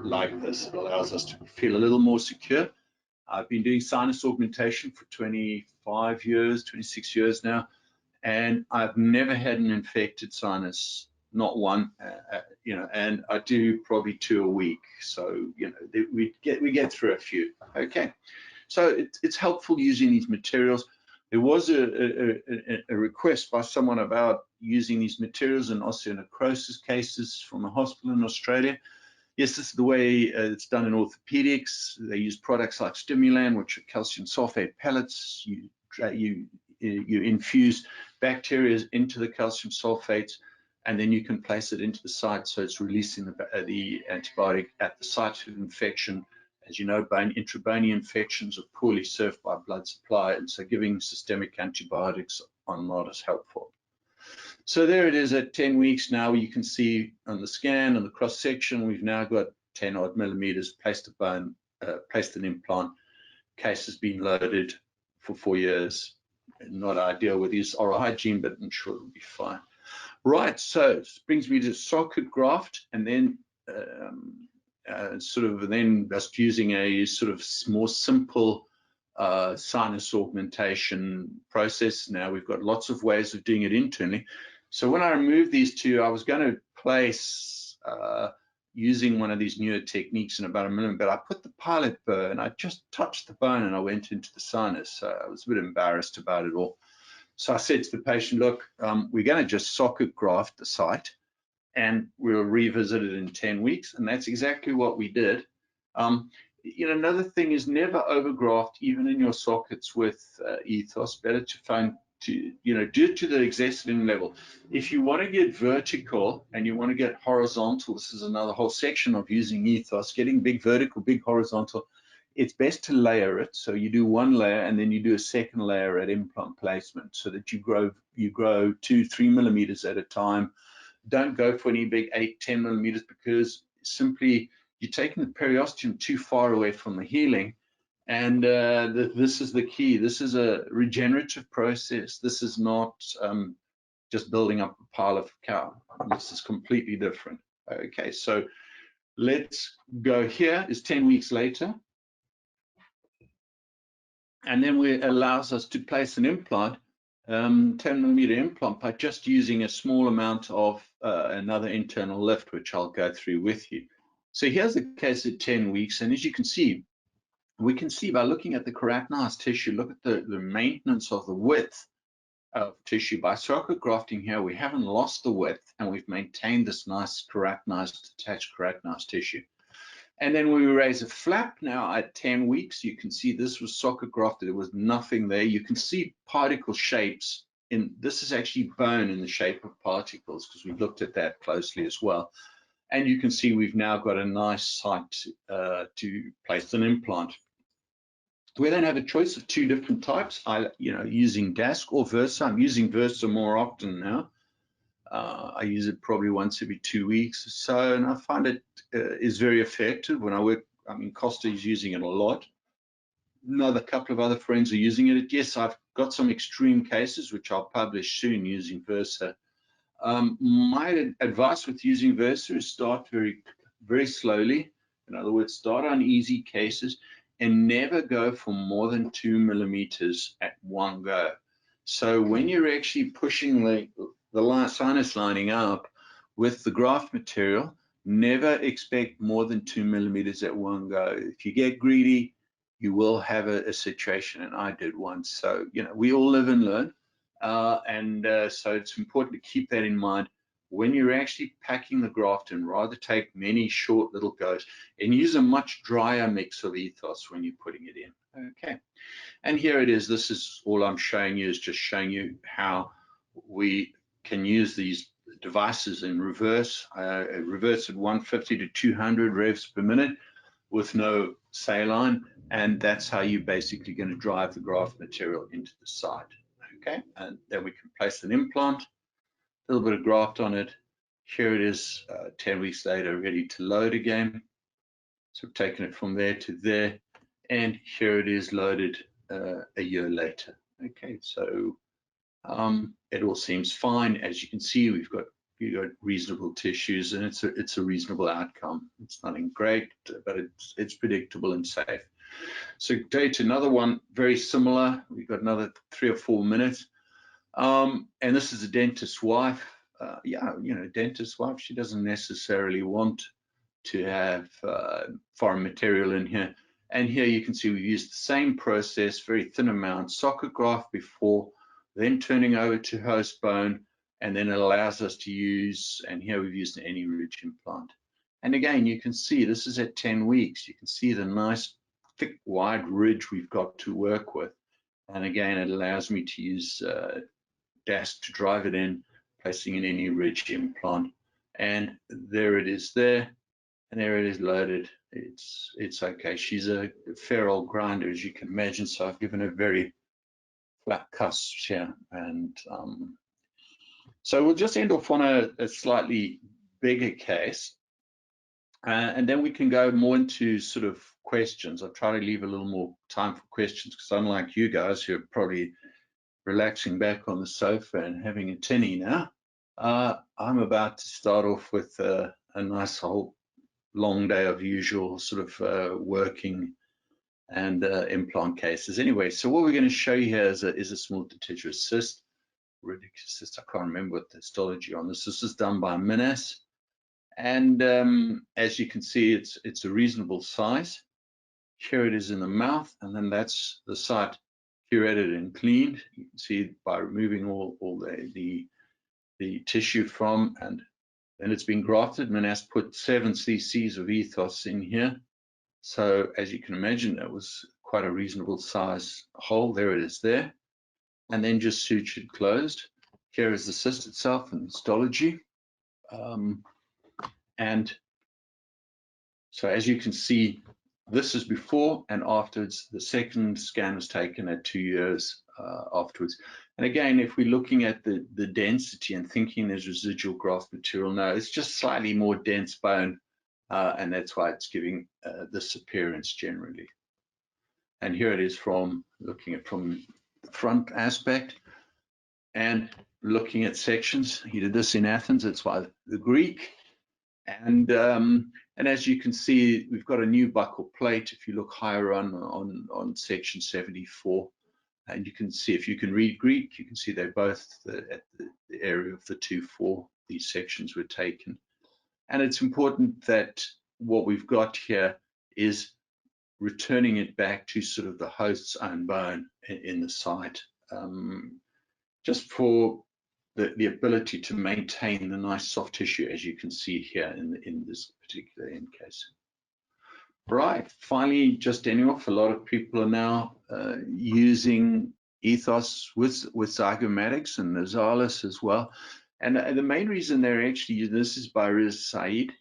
like this. It allows us to feel a little more secure. I've been doing sinus augmentation for 25 years, 26 years now, and I've never had an infected sinus, not one, you know, and I do probably 2 a week. So, you know, we get through a few. Okay, so it's helpful using these materials. There was a request by someone about using these materials in osteonecrosis cases from a hospital in Australia. Yes, this is the way it's done in orthopedics. They use products like Stimulan, which are calcium sulfate pellets. You infuse bacteria into the calcium sulfate, and then you can place it into the site, so it's releasing the antibiotic at the site of infection. As you know, intrabony infections are poorly served by blood supply, and so giving systemic antibiotics are not as helpful. So there it is at 10 weeks now. You can see on the scan, on the cross section, we've now got 10 odd millimeters, placed a bone, placed an implant. Case has been loaded for 4 years. Not ideal with his oral hygiene, but I'm sure it'll be fine. Right, so this brings me to socket graft, and then just using a sort of more simple sinus augmentation process. Now we've got lots of ways of doing it internally. So when I removed these two, I was going to place using one of these newer techniques in about a minute, but I put the pilot burr and I just touched the bone and I went into the sinus. So I was a bit embarrassed about it all. So I said to the patient, look, we're going to just socket graft the site and we'll revisit it in 10 weeks. And that's exactly what we did. Another thing is never overgraft, even in your sockets with EthOss. Better to find do it to the exacerbation level. If you want to get vertical and you want to get horizontal, this is another whole section of using EthOss, getting big vertical, big horizontal. It's best to layer it. So you do one layer and then you do a second layer at implant placement, so that you grow 2-3 millimeters at a time. Don't go for any big 8-10 millimeters, because simply you're taking the periosteum too far away from the healing. And this is the key. This is a regenerative process. This is not just building up a pile of cow. This is completely different. Okay, so let's go here. It's 10 weeks later. And then it allows us to place an implant, 10 millimeter implant, by just using a small amount of another internal lift, which I'll go through with you. So here's the case at 10 weeks. And as you can see, we can see by looking at the keratinized tissue, look at the maintenance of the width of tissue. By socket grafting here, we haven't lost the width and we've maintained this nice keratinized, attached keratinized tissue. And then we raise a flap now at 10 weeks. You can see this was socket grafted. There was nothing there. You can see particle shapes. This is actually bone in the shape of particles, because we've looked at that closely as well. And you can see we've now got a nice site to place an implant. We then have a choice of 2 different types, using DASC or Versa. I'm using Versa more often now. I use it probably once every 2 weeks or so, and I find it is very effective when I work. I mean, Costa is using it a lot. Another couple of other friends are using it. Yes, I've got some extreme cases, which I'll publish soon using Versa. My advice with using Versa is start very, very slowly. In other words, start on easy cases and never go for more than 2 millimeters at one go. So when you're actually pushing the sinus lining up with the graft material, never expect more than 2 millimeters at one go. If you get greedy, you will have a situation, and I did once. So, we all live and learn. So it's important to keep that in mind when you're actually packing the graft in. Rather take many short little goes and use a much drier mix of EthOss when you're putting it in. Okay, and here it is. This is all I'm showing you, is just showing you how we can use these devices in reverse. Reverse at 150 to 200 revs per minute with no saline, and that's how you're basically going to drive the graft material into the site. Okay, and then we can place an implant, a little bit of graft on it. Here it is 10 weeks later, ready to load again. So we've taken it from there to there, and here it is loaded a year later. Okay, so it all seems fine. As you can see, we've got reasonable tissues, and it's a reasonable outcome. It's nothing great, but it's predictable and safe. So date another one very similar. We've got another 3 or 4 minutes, and this is a dentist's wife. Dentist's wife. She doesn't necessarily want to have foreign material in here. And here you can see we've used the same process, very thin amount, socket graft before, then turning over to host bone, and then it allows us to use, and here we've used an any ridge implant. And again, you can see this is at 10 weeks. You can see the nice thick wide ridge we've got to work with. And again, it allows me to use DAS to drive it in, placing in any ridge implant. And there it is there, and there it is loaded. It's okay. She's a fair old grinder, as you can imagine, so I've given her very flat cusps here. And so we'll just end off on a slightly bigger case. And then we can go more into sort of questions. I'll try to leave a little more time for questions, because unlike you guys who are probably relaxing back on the sofa and having a tinny now, I'm about to start off with a nice whole long day of usual sort of working and implant cases. Anyway, so what we're going to show you here is a small dentigerous cyst, ridiculous cyst. I can't remember what the histology on this. This is done by Minas. And as you can see, it's a reasonable size. Here it is in the mouth, and then that's the site curated and cleaned. You can see by removing all the tissue from, and then it's been grafted. Minas put 7 cc's of EthOss in here. So as you can imagine, that was quite a reasonable size hole. There it is there. And then just sutured closed. Here is the cyst itself and histology. And so as you can see, this is before and afterwards. The second scan was taken at 2 years afterwards. And again, if we're looking at the density and thinking there's residual graft material, no, it's just slightly more dense bone, and that's why it's giving this appearance generally. And here it is from looking at from the front aspect and looking at sections. He did this in Athens, that's why the Greek. And as you can see, we've got a new buccal plate. If you look higher on section 74, and you can see, if you can read Greek, you can see they're both at the area of the 2-4. These sections were taken. And it's important that what we've got here is returning it back to sort of the host's own bone in the site, just for the ability to maintain the nice soft tissue, as you can see here in this particular end case. Right, finally, just ending off, a lot of people are now using EthOss with zygomatics and Nasalis as well. And the main reason they're actually using this is by Riz Said.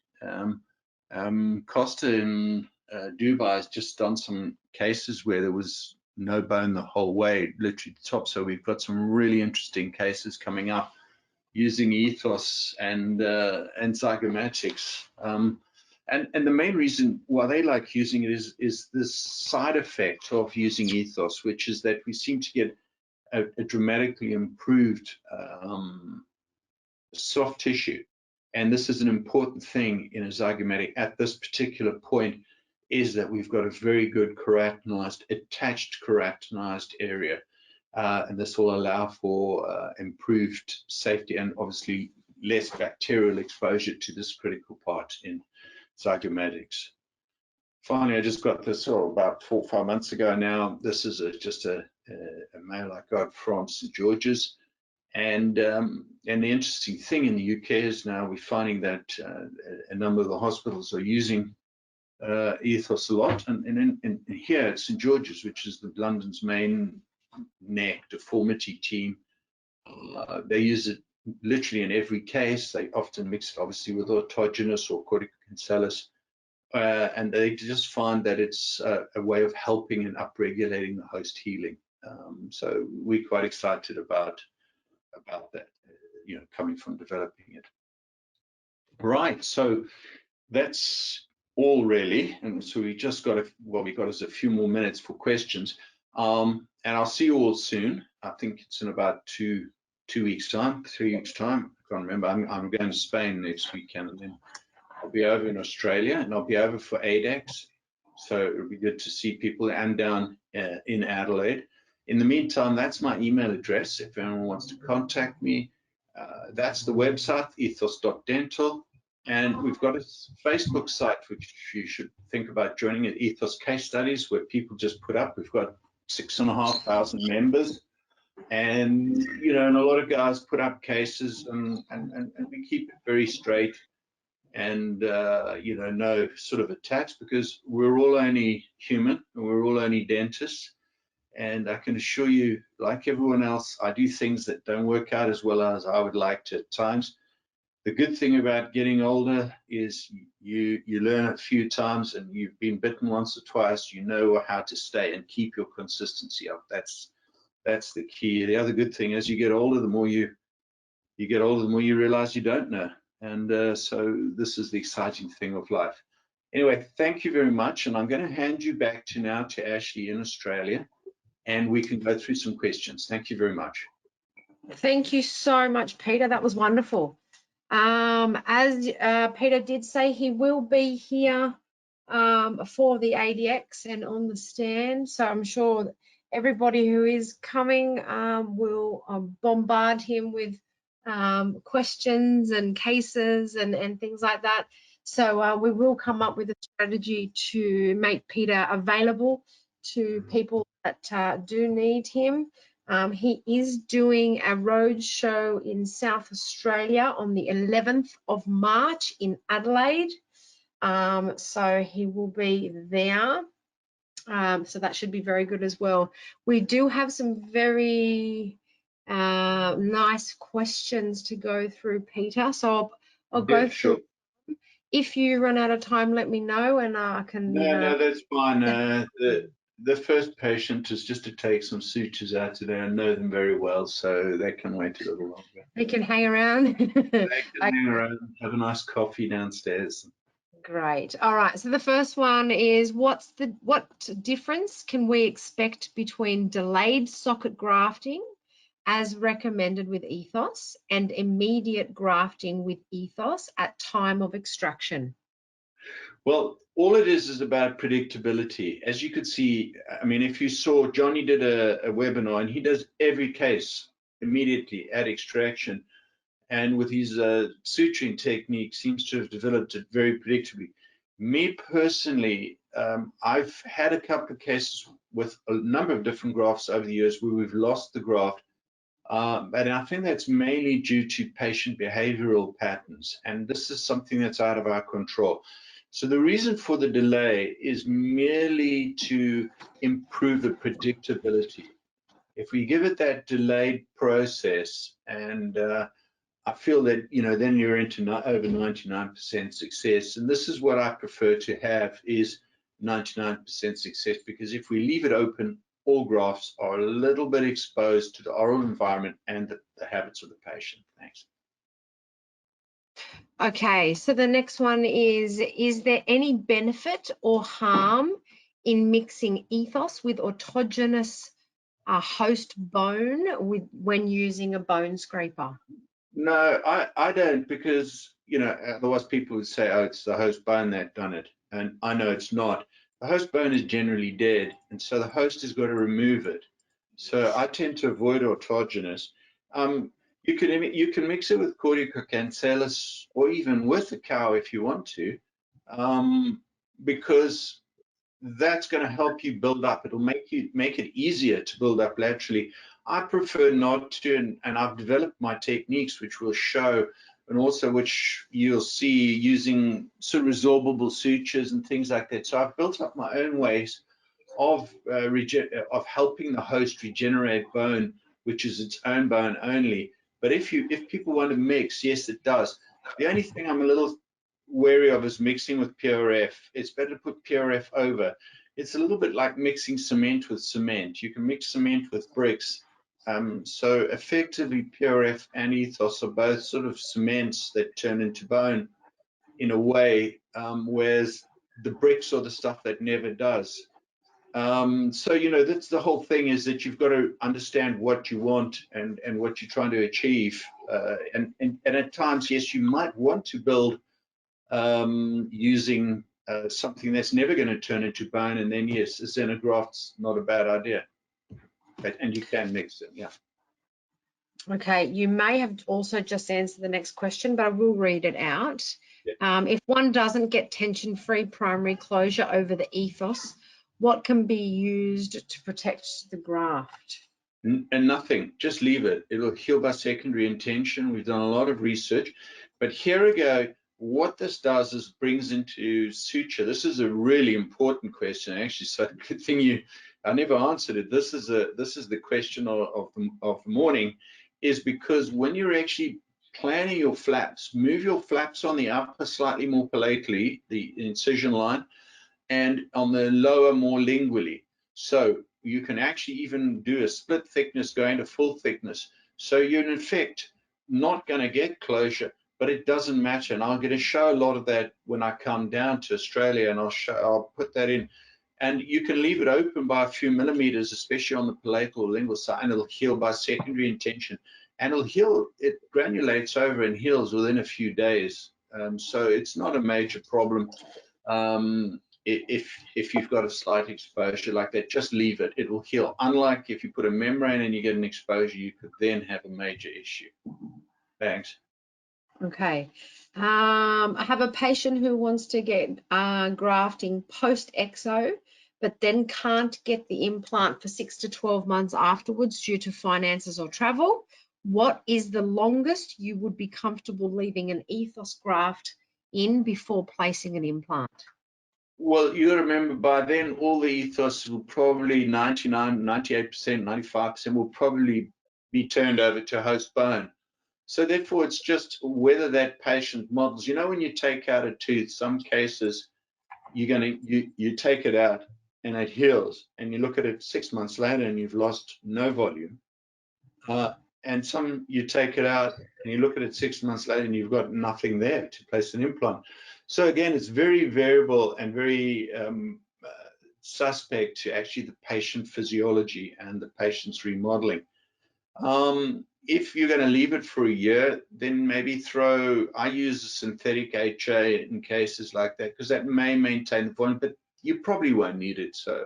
Costa in Dubai has just done some cases where there was no bone the whole way, literally the top. So we've got some really interesting cases coming up using EthOss and zygomatics. And the main reason why they like using it is this side effect of using EthOss, which is that we seem to get a dramatically improved soft tissue. And this is an important thing in a zygomatic at this particular point, is that we've got a very good keratinized, attached keratinized area. And this will allow for improved safety and obviously less bacterial exposure to this critical part in zygomatics. Finally, I just got this about 4 or 5 months ago now. This is just a mail I got from St. George's. And the interesting thing in the UK is now we're finding that a number of the hospitals are using EthOss a lot. And here at St. George's, which is London's main neck deformity team, they use it literally in every case. They often mix it obviously with autogenous or corticocancellous, and they just find that it's a way of helping and upregulating the host healing. So we're quite excited about that, coming from developing it. Right, so that's all really, and so we just got what we got is a few more minutes for questions. And I'll see you all soon. I think it's in about 2 weeks time, 3 weeks time. I can't remember. I'm going to Spain next weekend, and then I'll be over in Australia, and I'll be over for ADEX. So it'll be good to see people, and down in Adelaide. In the meantime, that's my email address. If anyone wants to contact me, that's the website, ethos.dental. And we've got a Facebook site, which you should think about joining at EthOss Case Studies, where people just put up. We've got 6,500 members, and and a lot of guys put up cases, and we keep it very straight. and you know, no sort of attacks, because we're all only human and we're all only dentists. And I can assure you, like everyone else, I do things that don't work out as well as I would like to at times. The good thing about getting older is you learn a few times, and you've been bitten once or twice, you know how to stay and keep your consistency up. That's the key. The other good thing is you get older, the more you get older, the more you realize you don't know. And so this is the exciting thing of life. Anyway, thank you very much. And I'm going to hand you back now to Ashley in Australia, and we can go through some questions. Thank you very much. Thank you so much, Peter. That was wonderful. As Peter did say, he will be here for the ADX and on the stand. So I'm sure everybody who is coming will bombard him with questions and cases and things like that. So we will come up with a strategy to make Peter available to people that do need him. He is doing a road show in South Australia on the 11th of March in Adelaide. So he will be there. So that should be very good as well. We do have some very nice questions to go through, Peter. So I'll go through. If you run out of time, let me know, and I can. No, that's fine. The first patient is just to take some sutures out today. I know them very well, so they can wait a little longer. They can hang around. They can hang around, have a nice coffee downstairs. Great. All right. So the first one is what difference can we expect between delayed socket grafting as recommended with EthOss and immediate grafting with EthOss at time of extraction? Well, all it is about predictability. As you could see, I mean, if you saw, Johnny did a webinar, and he does every case immediately at extraction. And with his suturing technique, seems to have developed it very predictably. Me personally, I've had a couple of cases with a number of different grafts over the years where we've lost the graft. And I think that's mainly due to patient behavioral patterns. And this is something that's out of our control. So the reason for the delay is merely to improve the predictability. If we give it that delayed process, and I feel that, you know, then you're into over 99% success. And this is what I prefer to have, is 99% success, because if we leave it open, all grafts are a little bit exposed to the oral environment and the habits of the patient. Thanks. Okay, so the next one is there any benefit or harm in mixing EthOss with autogenous host bone when using a bone scraper? No, I don't, because, you know, otherwise people would say, oh, it's the host bone that done it. And I know it's not. The host bone is generally dead, and so the host has got to remove it. So I tend to avoid autogenous. You can mix it with Corticocancellus, or even with a cow if you want to, because that's going to help you build up. It'll make it easier to build up laterally. I prefer not to, and I've developed my techniques, which will show, and also which you'll see using sort of resorbable sutures and things like that. So I've built up my own ways of helping the host regenerate bone, which is its own bone only. But if people want to mix, yes, it does. The only thing I'm a little wary of is mixing with PRF. It's better to put PRF over. It's a little bit like mixing cement with cement. You can mix cement with bricks. So effectively, PRF and EthOss are both sort of cements that turn into bone in a way, whereas the bricks are the stuff that never does. So, you know, that's the whole thing, is that you've got to understand what you want and what you're trying to achieve. And at times, yes, you might want to build using something that's never going to turn into bone, and then yes, a xenograft's not a bad idea. And you can mix it, yeah. Okay, you may have also just answered the next question, but I will read it out. Yeah. If one doesn't get tension-free primary closure over the EthOss, what can be used to protect the graft? And nothing, just leave it. It'll heal by secondary intention. We've done a lot of research, but here we go. what this does is brings into suture. This is a really important question, actually. So good thing I never answered it. This is the question of the morning, is because when you're actually planning your flaps, move your flaps on the upper slightly more palatally, the incision line, and on the lower more lingually. So you can actually even do a split thickness going to full thickness. So you're in effect not going to get closure, but it doesn't matter. And I'm going to show a lot of that when I come down to Australia, and I'll put that in. And you can leave it open by a few millimeters, especially on the palatal or lingual side, and it'll heal by secondary intention. And it'll heal, it granulates over and heals within a few days. So it's not a major problem. If you've got a slight exposure like that, just leave it. It will heal. Unlike if you put a membrane and you get an exposure, you could then have a major issue. Thanks. Okay. I have a patient who wants to get grafting post-exo, but then can't get the implant for 6 to 12 months afterwards due to finances or travel. What is the longest you would be comfortable leaving an EthOss graft in before placing an implant? Well, you got to remember, by then all the EthOss will probably 99, 98%, 95% will probably be turned over to host bone. So therefore, it's just whether that patient models. You know, when you take out a tooth, some cases you take it out and it heals, and you look at it 6 months later and you've lost no volume. And some you take it out and you look at it 6 months later and you've got nothing there to place an implant. So again, it's very variable and very suspect to actually the patient physiology and the patient's remodeling. If you're going to leave it for a year, then maybe I use a synthetic HA in cases like that, because that may maintain the volume, but you probably won't need it. So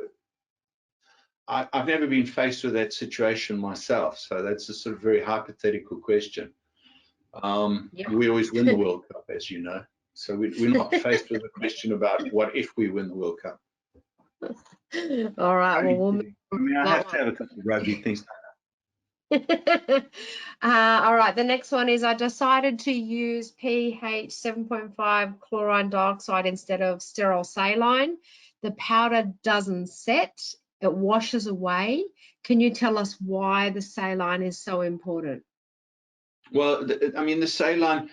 I've never been faced with that situation myself. So that's a sort of very hypothetical question. Yep. We always win the World Cup, as you know. So we're not faced with a question about what if we win the World Cup. All right. Well, I have to have a couple of rugby things. All right, the next one is I decided to use pH 7.5 chlorine dioxide instead of sterile saline. The powder doesn't set, it washes away. Can you tell us why the saline is so important? Well, I mean, the saline,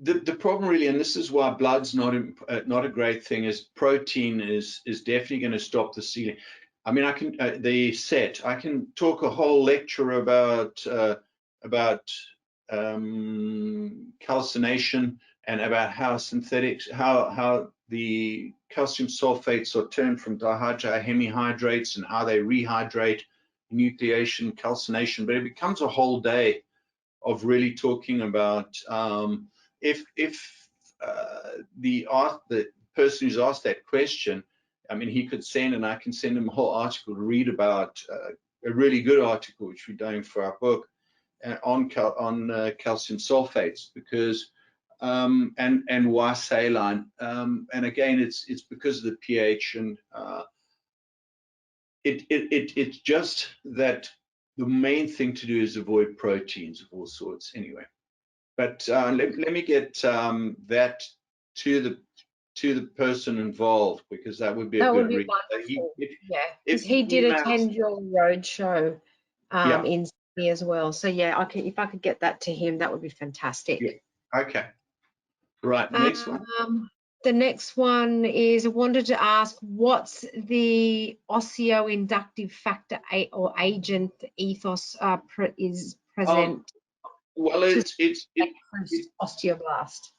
the problem really, and this is why blood's not a great thing, is protein is definitely going to stop the sealing. I mean, I can talk a whole lecture about calcination and about how synthetics, how the calcium sulfates are turned from dihydrohemihydrates and how they rehydrate, nucleation, calcination. But it becomes a whole day of really talking about if the person who's asked that question, I mean, he could send, and I can send him a whole article to read about, a really good article which we're doing for our book on calcium sulfates, because and why saline, and again it's because of the pH, and it's just that the main thing to do is avoid proteins of all sorts anyway. But let me get that to the person involved, because that would be a good read. Yeah, because he did attend your roadshow in Sydney as well. So yeah, if I could get that to him, that would be fantastic. Yeah. Okay. Right. Next one. The next one is I wanted to ask, what's the osteoinductive factor or agent EthOss is present? Well, it's osteoblast.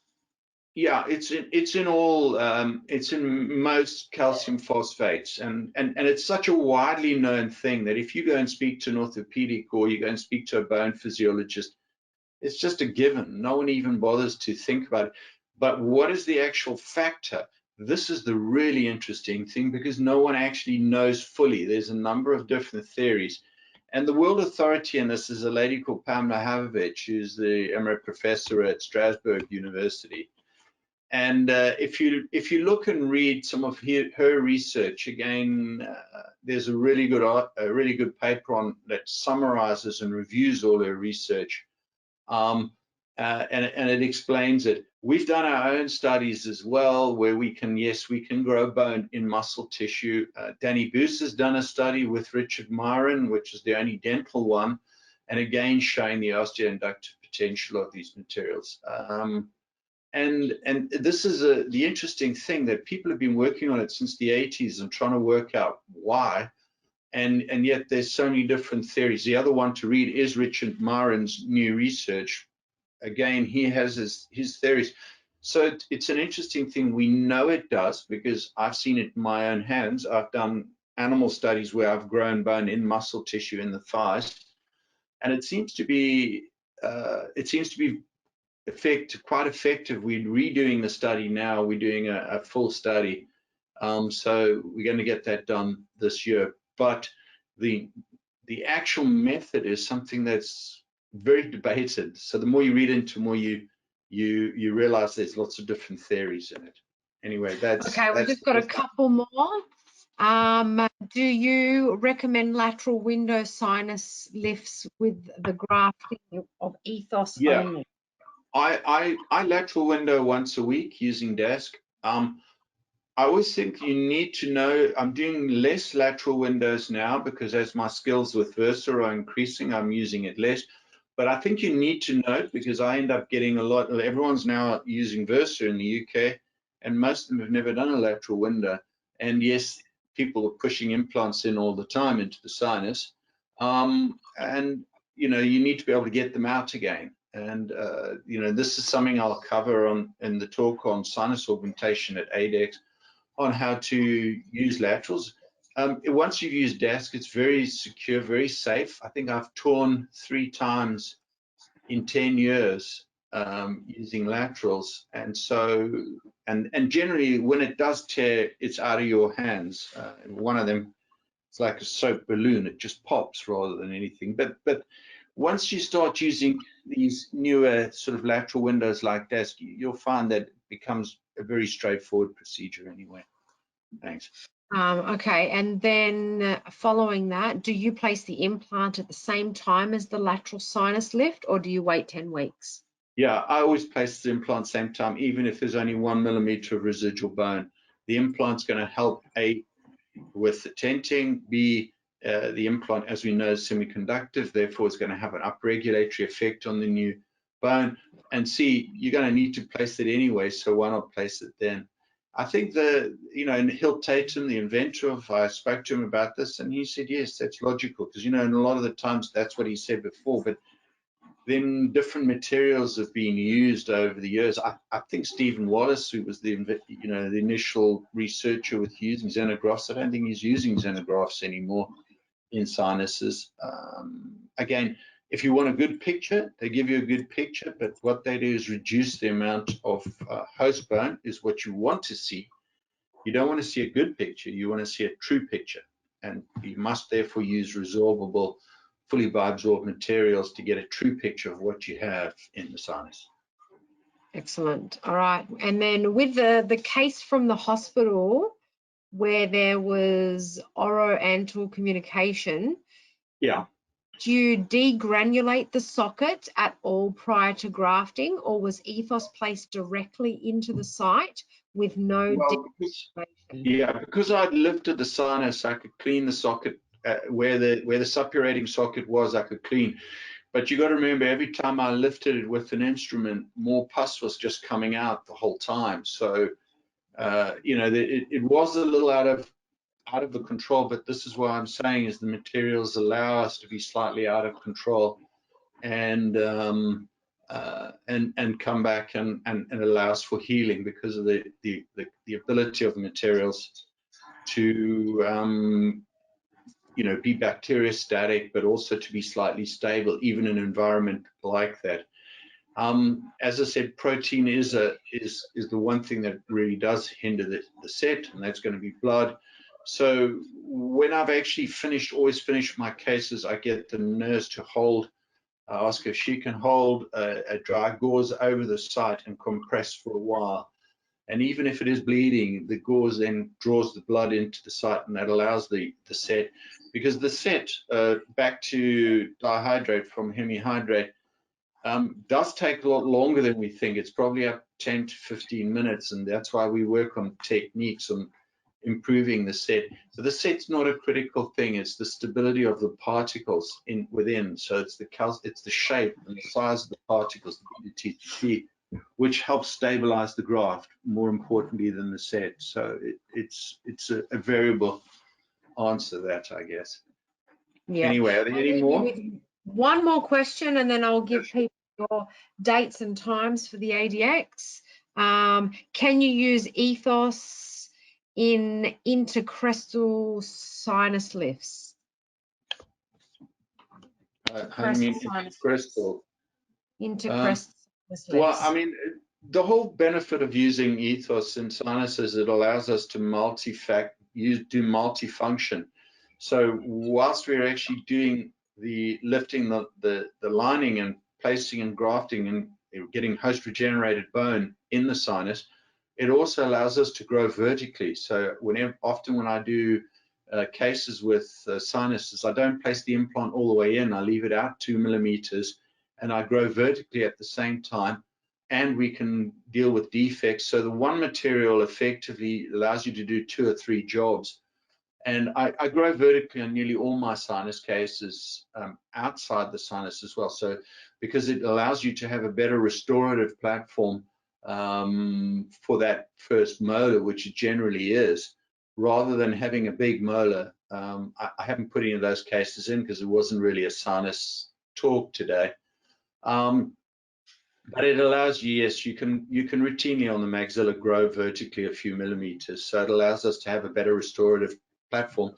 Yeah, it's in all, it's in most calcium phosphates, and it's such a widely known thing that if you go and speak to an orthopedic or you go and speak to a bone physiologist, it's just a given. No one even bothers to think about it. But what is the actual factor? This is the really interesting thing, because no one actually knows fully. There's a number of different theories. And the world authority in this is a lady called Pamela Havovich, who's the emerite professor at Strasbourg University. And if you look and read some of her research, again, there's a really good paper on that summarizes and reviews all her research. and it explains it. We've done our own studies as well, where we can grow bone in muscle tissue. Danny Boos has done a study with Richard Myron, which is the only dental one, and again showing the osteoinductive potential of these materials. And this is the interesting thing, that people have been working on it since the 80s and trying to work out why. And yet there's so many different theories. The other one to read is Richard Myron's new research. Again, he has his theories. So it's an interesting thing. We know it does because I've seen it in my own hands. I've done animal studies where I've grown bone in muscle tissue in the thighs, and it seems to be quite effective. We're redoing the study now. We're doing a full study, so we're going to get that done this year. But the actual method is something that's very debated. So the more you read into, the more you realize there's lots of different theories in it. Anyway, okay. We've just got a couple more. Do you recommend lateral window sinus lifts with the grafting of EthOss only? I lateral window once a week using desk. I always think you need to know, I'm doing less lateral windows now because as my skills with Versa are increasing, I'm using it less. But I think you need to know it because I end up getting a lot. Everyone's now using Versa in the UK, and most of them have never done a lateral window. And yes, people are pushing implants in all the time into the sinus. And you need to be able to get them out again. And this is something I'll cover in the talk on sinus augmentation at ADEX, on how to use laterals. Once you've used desk, it's very secure, very safe. I think I've torn 3 times in 10 years using laterals, and so and generally when it does tear, it's out of your hands. One of them, it's like a soap balloon; it just pops rather than anything. But once you start using these newer sort of lateral windows like desk, you'll find that it becomes a very straightforward procedure anyway. Thanks. Okay, and then following that, do you place the implant at the same time as the lateral sinus lift, or do you wait 10 weeks? Yeah, I always place the implant same time, even if there's only 1 millimeter of residual bone. The implant's going to help A, with the tenting, B, the implant, as we know, is semiconductive, therefore it's going to have an upregulatory effect on the new bone, and C, you're going to need to place it anyway, so why not place it then? I think and Hill Tatum, the inventor of, I spoke to him about this, and he said, yes, that's logical, because, and a lot of the times that's what he said before, but then different materials have been used over the years. I think Stephen Wallace, who was the initial researcher with using xenografts, I don't think he's using xenografts anymore in sinuses. Again, if you want a good picture, they give you a good picture, but what they do is reduce the amount of host bone is what you want to see. You don't want to see a good picture, you want to see a true picture. And you must therefore use resorbable, fully bioabsorbed materials to get a true picture of what you have in the sinus. Excellent. All right. And then with the case from the hospital where there was oro-antal communication, yeah, do you degranulate the socket at all prior to grafting, or was EthOss placed directly into the site with no degranulation? Because I'd lifted the sinus, I could clean the socket where the suppurating socket was, I could clean. But you got to remember, every time I lifted it with an instrument, more pus was just coming out the whole time. So it was a little out of the control, but this is what I'm saying is the materials allow us to be slightly out of control and come back and allow us for healing because of the ability of the materials to be bacteria static, but also to be slightly stable, even in an environment like that. As I said, protein is the one thing that really does hinder the set, and that's going to be blood. So when I've actually always finished my cases, I get the nurse to hold, ask if she can hold a dry gauze over the site and compress for a while. And even if it is bleeding, the gauze then draws the blood into the site, and that allows the set, because the set, back to dihydrate from hemihydrate, does take a lot longer than we think. It's probably up 10 to 15 minutes, and that's why we work on techniques on improving the set. So the set's not a critical thing. It's the stability of the particles within. So it's the shape and the size of the particles, the TTP, which helps stabilize the graft more importantly than the set. So it's a variable answer that, I guess. Yeah. Anyway, are there any more? One more question, and then I'll give people your dates and times for the ADX. Can you use EthOss in intercrestal sinus lifts? I mean, intercrestal. Intercrestal sinus lifts. Well, I mean, the whole benefit of using EthOss in sinuses, it allows us to do multifunction. So whilst we're actually doing lifting the lining and placing and grafting and getting host regenerated bone in the sinus, it also allows us to grow vertically. So often when I do cases with sinuses, I don't place the implant all the way in. I leave it out 2 millimeters, and I grow vertically at the same time. And we can deal with defects. So the one material effectively allows you to do 2 or 3 jobs. And I grow vertically on nearly all my sinus cases outside the sinus as well. So because it allows you to have a better restorative platform for that first molar, which it generally is, rather than having a big molar. I haven't put any of those cases in because it wasn't really a sinus talk today. But it allows you, yes, you can routinely on the maxilla grow vertically a few millimeters. So it allows us to have a better restorative platform,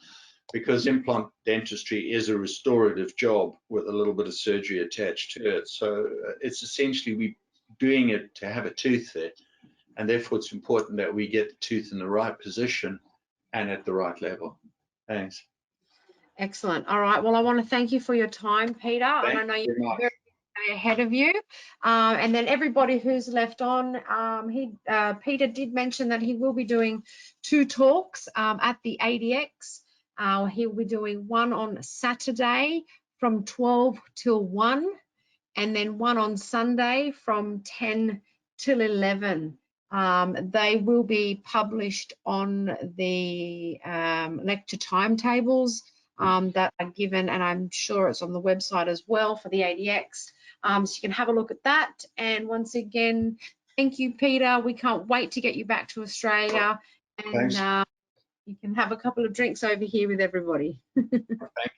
because implant dentistry is a restorative job with a little bit of surgery attached to it. So it's essentially we doing it to have a tooth there, and therefore it's important that we get the tooth in the right position and at the right level. Thanks. Excellent. All right. Well, I want to thank you for your time, Peter. And I know you're very ahead of you. And then everybody who's left on, Peter did mention that he will be doing 2 talks at the ADX. He'll be doing one on Saturday from 12 till 1, and then one on Sunday from 10 till 11. They will be published on the lecture timetables that are given, and I'm sure it's on the website as well for the ADX. So you can have a look at that. And once again, thank you, Peter. We can't wait to get you back to Australia. And you can have a couple of drinks over here with everybody. Thank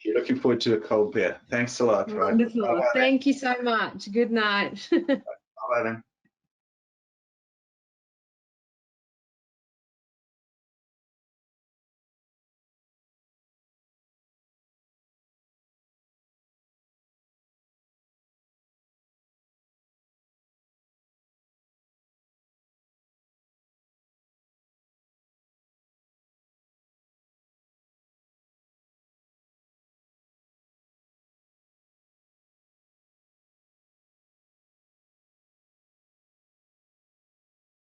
you. Looking forward to a cold beer. Thanks a lot. Wonderful. Right. Thank you so much. Good night. Bye then.